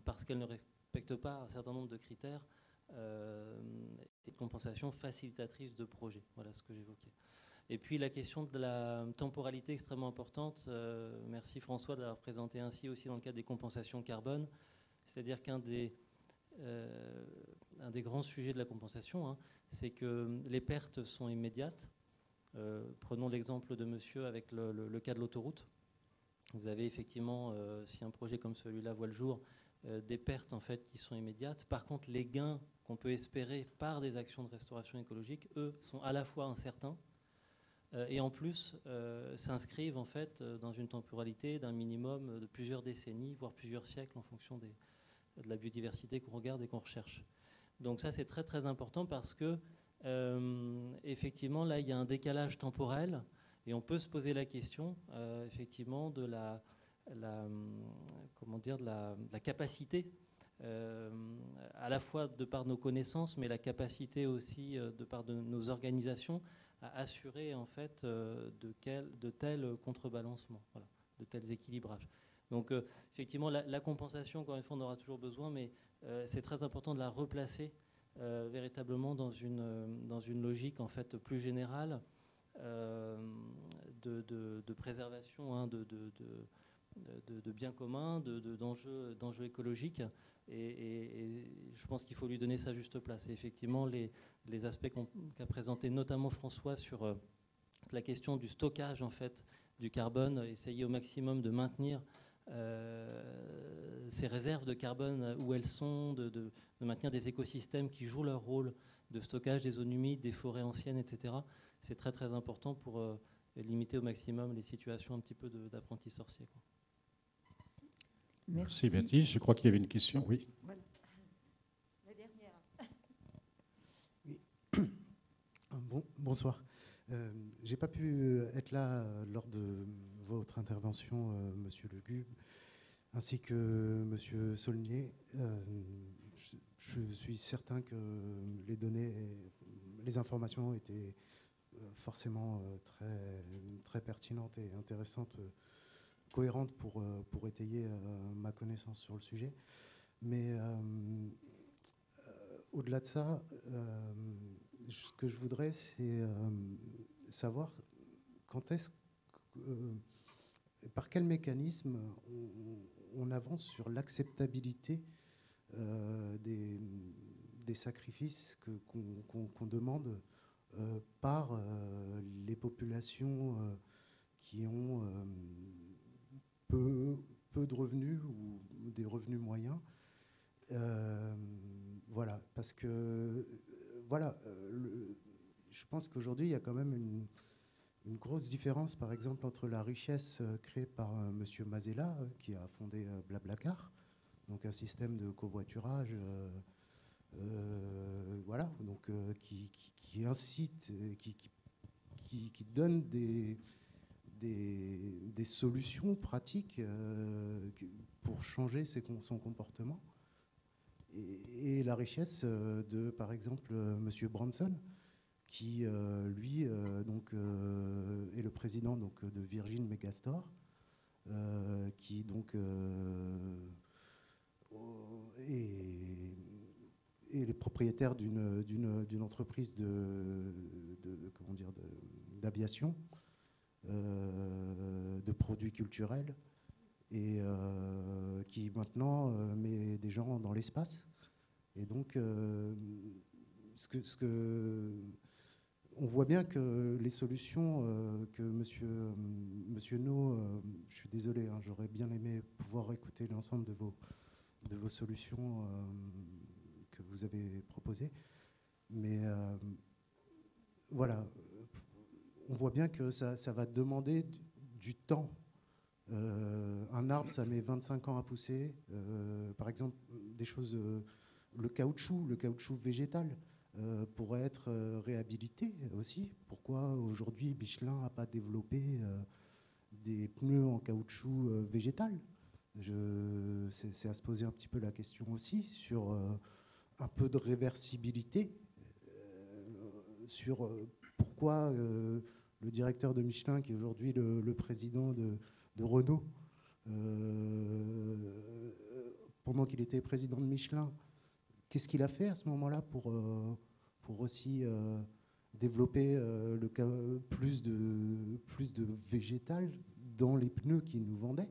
parce qu'elle ne respecte pas un certain nombre de critères, une compensation facilitatrice de projet. Voilà ce que j'évoquais. Et puis la question de la temporalité extrêmement importante. Merci François de l'avoir présenté ainsi aussi dans le cadre des compensations carbone. C'est-à-dire qu'un des grands sujets de la compensation, c'est que les pertes sont immédiates. Prenons l'exemple de monsieur avec le cas de l'autoroute. Vous avez effectivement, si un projet comme celui-là voit le jour, des pertes en fait qui sont immédiates. Par contre, les gains qu'on peut espérer par des actions de restauration écologique, eux, sont à la fois incertains et en plus s'inscrivent en fait dans une temporalité d'un minimum de plusieurs décennies, voire plusieurs siècles en fonction de la biodiversité qu'on regarde et qu'on recherche. Donc ça, c'est très très important parce que effectivement, là, il y a un décalage temporel et on peut se poser la question effectivement de la capacité, à la fois de par nos connaissances, mais la capacité aussi de par nos organisations à assurer en fait de tels contrebalancements, voilà, de tels équilibrages. Donc effectivement, la compensation, encore une fois, on aura toujours besoin, mais c'est très important de la replacer véritablement dans une logique en fait plus générale de préservation de biens communs, d'enjeux écologiques, et je pense qu'il faut lui donner sa juste place. Et effectivement, les aspects qu'a présenté notamment François sur la question du stockage en fait du carbone, essayer au maximum de maintenir ces réserves de carbone où elles sont, de maintenir des écosystèmes qui jouent leur rôle de stockage des zones humides, des forêts anciennes, etc. C'est très très important pour limiter au maximum les situations un petit peu d'apprentis sorciers. Merci Baptiste. Je crois qu'il y avait une question. Oui. Voilà. La dernière. Oui. Bonsoir. J'ai pas pu être là lors de votre intervention, Monsieur Legube, ainsi que Monsieur Saulnier. Je suis certain que les données, les informations étaient forcément très pertinentes et intéressantes, cohérentes pour étayer ma connaissance sur le sujet. Mais au-delà de ça, ce que je voudrais, c'est savoir par quel mécanisme on avance sur l'acceptabilité des sacrifices qu'on demande par les populations qui ont peu de revenus ou des revenus moyens. Voilà, parce que je pense qu'aujourd'hui, il y a quand même une grosse différence, par exemple, entre la richesse créée par M. Mazella, qui a fondé Blablacar, donc un système de covoiturage, voilà, donc qui incite, qui donne des solutions pratiques pour changer son comportement. Et la richesse de, par exemple, M. Branson, qui, lui, donc, est le président donc, de Virgin Megastore, qui donc est le propriétaire d'une entreprise d'aviation, de produits culturels, et qui maintenant met des gens dans l'espace. Et donc, on voit bien que les solutions que Monsieur No, je suis désolé, hein, j'aurais bien aimé pouvoir écouter l'ensemble de vos solutions que vous avez proposées, mais voilà, on voit bien que ça va demander du temps. Un arbre, ça met 25 ans à pousser. Par exemple, des choses, le caoutchouc végétal pourrait être réhabilité aussi. Pourquoi aujourd'hui Michelin n'a pas développé des pneus en caoutchouc végétal? C'est à se poser un petit peu la question aussi sur un peu de réversibilité, sur pourquoi le directeur de Michelin, qui est aujourd'hui le président de Renault, pendant qu'il était président de Michelin, qu'est-ce qu'il a fait à ce moment-là pour aussi développer plus de végétal dans les pneus qu'il nous vendait?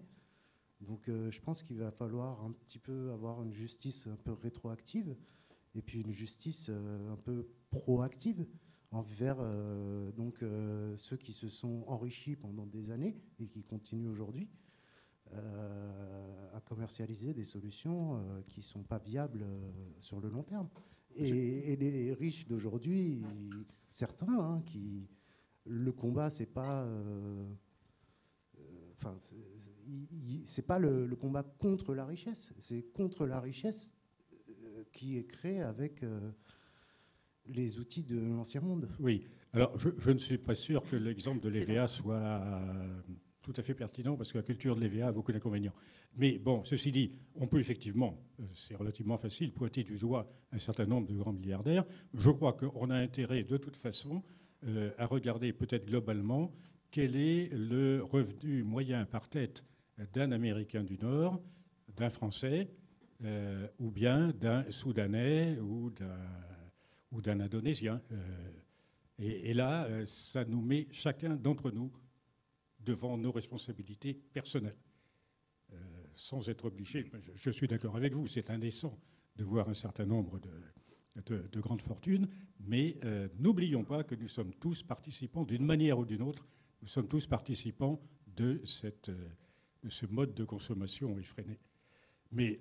Donc je pense qu'il va falloir un petit peu avoir une justice un peu rétroactive et puis une justice un peu proactive envers ceux qui se sont enrichis pendant des années et qui continuent aujourd'hui à commercialiser des solutions qui ne sont pas viables sur le long terme. Et les riches d'aujourd'hui, certains, hein, le combat, c'est pas... c'est pas le combat contre la richesse, c'est contre la richesse qui est créée avec les outils de l'ancien monde. Oui, alors je ne suis pas sûr que l'exemple de l'EVA soit tout à fait pertinent, parce que la culture de l'EVA a beaucoup d'inconvénients. Mais bon, ceci dit, on peut effectivement, c'est relativement facile, pointer du doigt un certain nombre de grands milliardaires. Je crois qu'on a intérêt, de toute façon, à regarder peut-être globalement quel est le revenu moyen par tête d'un Américain du Nord, d'un Français, ou bien d'un Soudanais ou d'un Indonésien. Et là, ça nous met chacun d'entre nous devant nos responsabilités personnelles, sans être obligé. Je suis d'accord avec vous, c'est indécent de voir un certain nombre de grandes fortunes, mais n'oublions pas que nous sommes tous participants, d'une manière ou d'une autre, nous sommes tous participants de ce mode de consommation effréné. Mais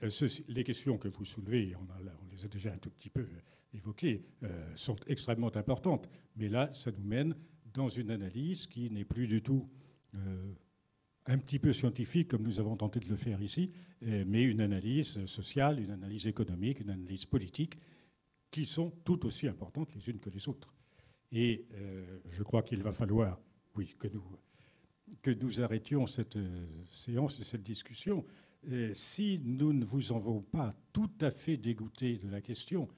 les questions que vous soulevez, on les a déjà un tout petit peu évoquées, sont extrêmement importantes. Mais là, ça nous mène dans une analyse qui n'est plus du tout un petit peu scientifique, comme nous avons tenté de le faire ici, mais une analyse sociale, une analyse économique, une analyse politique, qui sont tout aussi importantes les unes que les autres. Et je crois qu'il va falloir, oui, que nous arrêtions cette séance et cette discussion. Si nous ne vous en voulons pas tout à fait dégoûté de la question,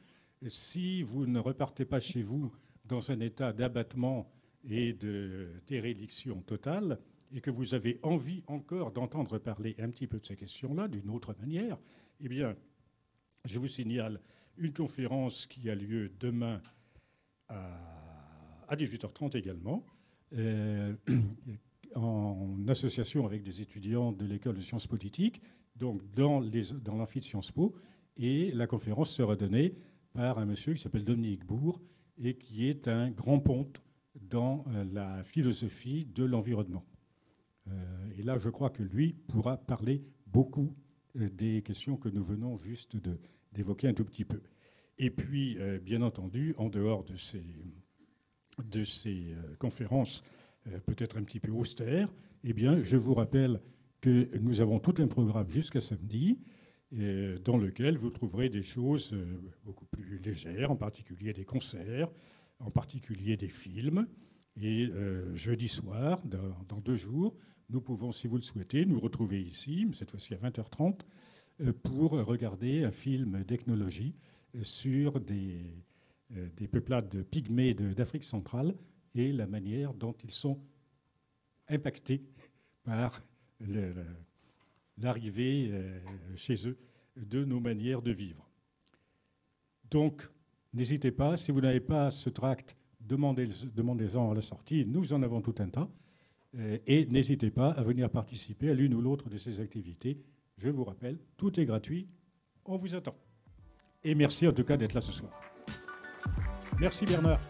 si vous ne repartez pas chez vous dans un état d'abattement et de déréliction totale, et que vous avez envie encore d'entendre parler un petit peu de ces questions-là d'une autre manière, eh bien, je vous signale une conférence qui a lieu demain à 18h30 également, en association avec des étudiants de l'école de sciences politiques, donc dans l'amphi de Sciences Po, et la conférence sera donnée par un monsieur qui s'appelle Dominique Bourg et qui est un grand ponte dans la philosophie de l'environnement. Et là, je crois que lui pourra parler beaucoup des questions que nous venons juste d'évoquer un tout petit peu. Et puis, bien entendu, en dehors de ces conférences peut-être un petit peu austères, eh bien, je vous rappelle que nous avons tout un programme jusqu'à samedi dans lequel vous trouverez des choses beaucoup plus légères, en particulier des concerts, en particulier des films. Et jeudi soir, dans 2 jours, nous pouvons, si vous le souhaitez, nous retrouver ici, cette fois-ci à 20h30, pour regarder un film d'ethnologie sur des peuplades pygmées d'Afrique centrale et la manière dont ils sont impactés par l'arrivée chez eux de nos manières de vivre. Donc, n'hésitez pas, si vous n'avez pas ce tract, demandez-en à la sortie, nous en avons tout un tas, et n'hésitez pas à venir participer à l'une ou l'autre de ces activités. Je vous rappelle, tout est gratuit, on vous attend. Et merci en tout cas d'être là ce soir. Merci Bernard.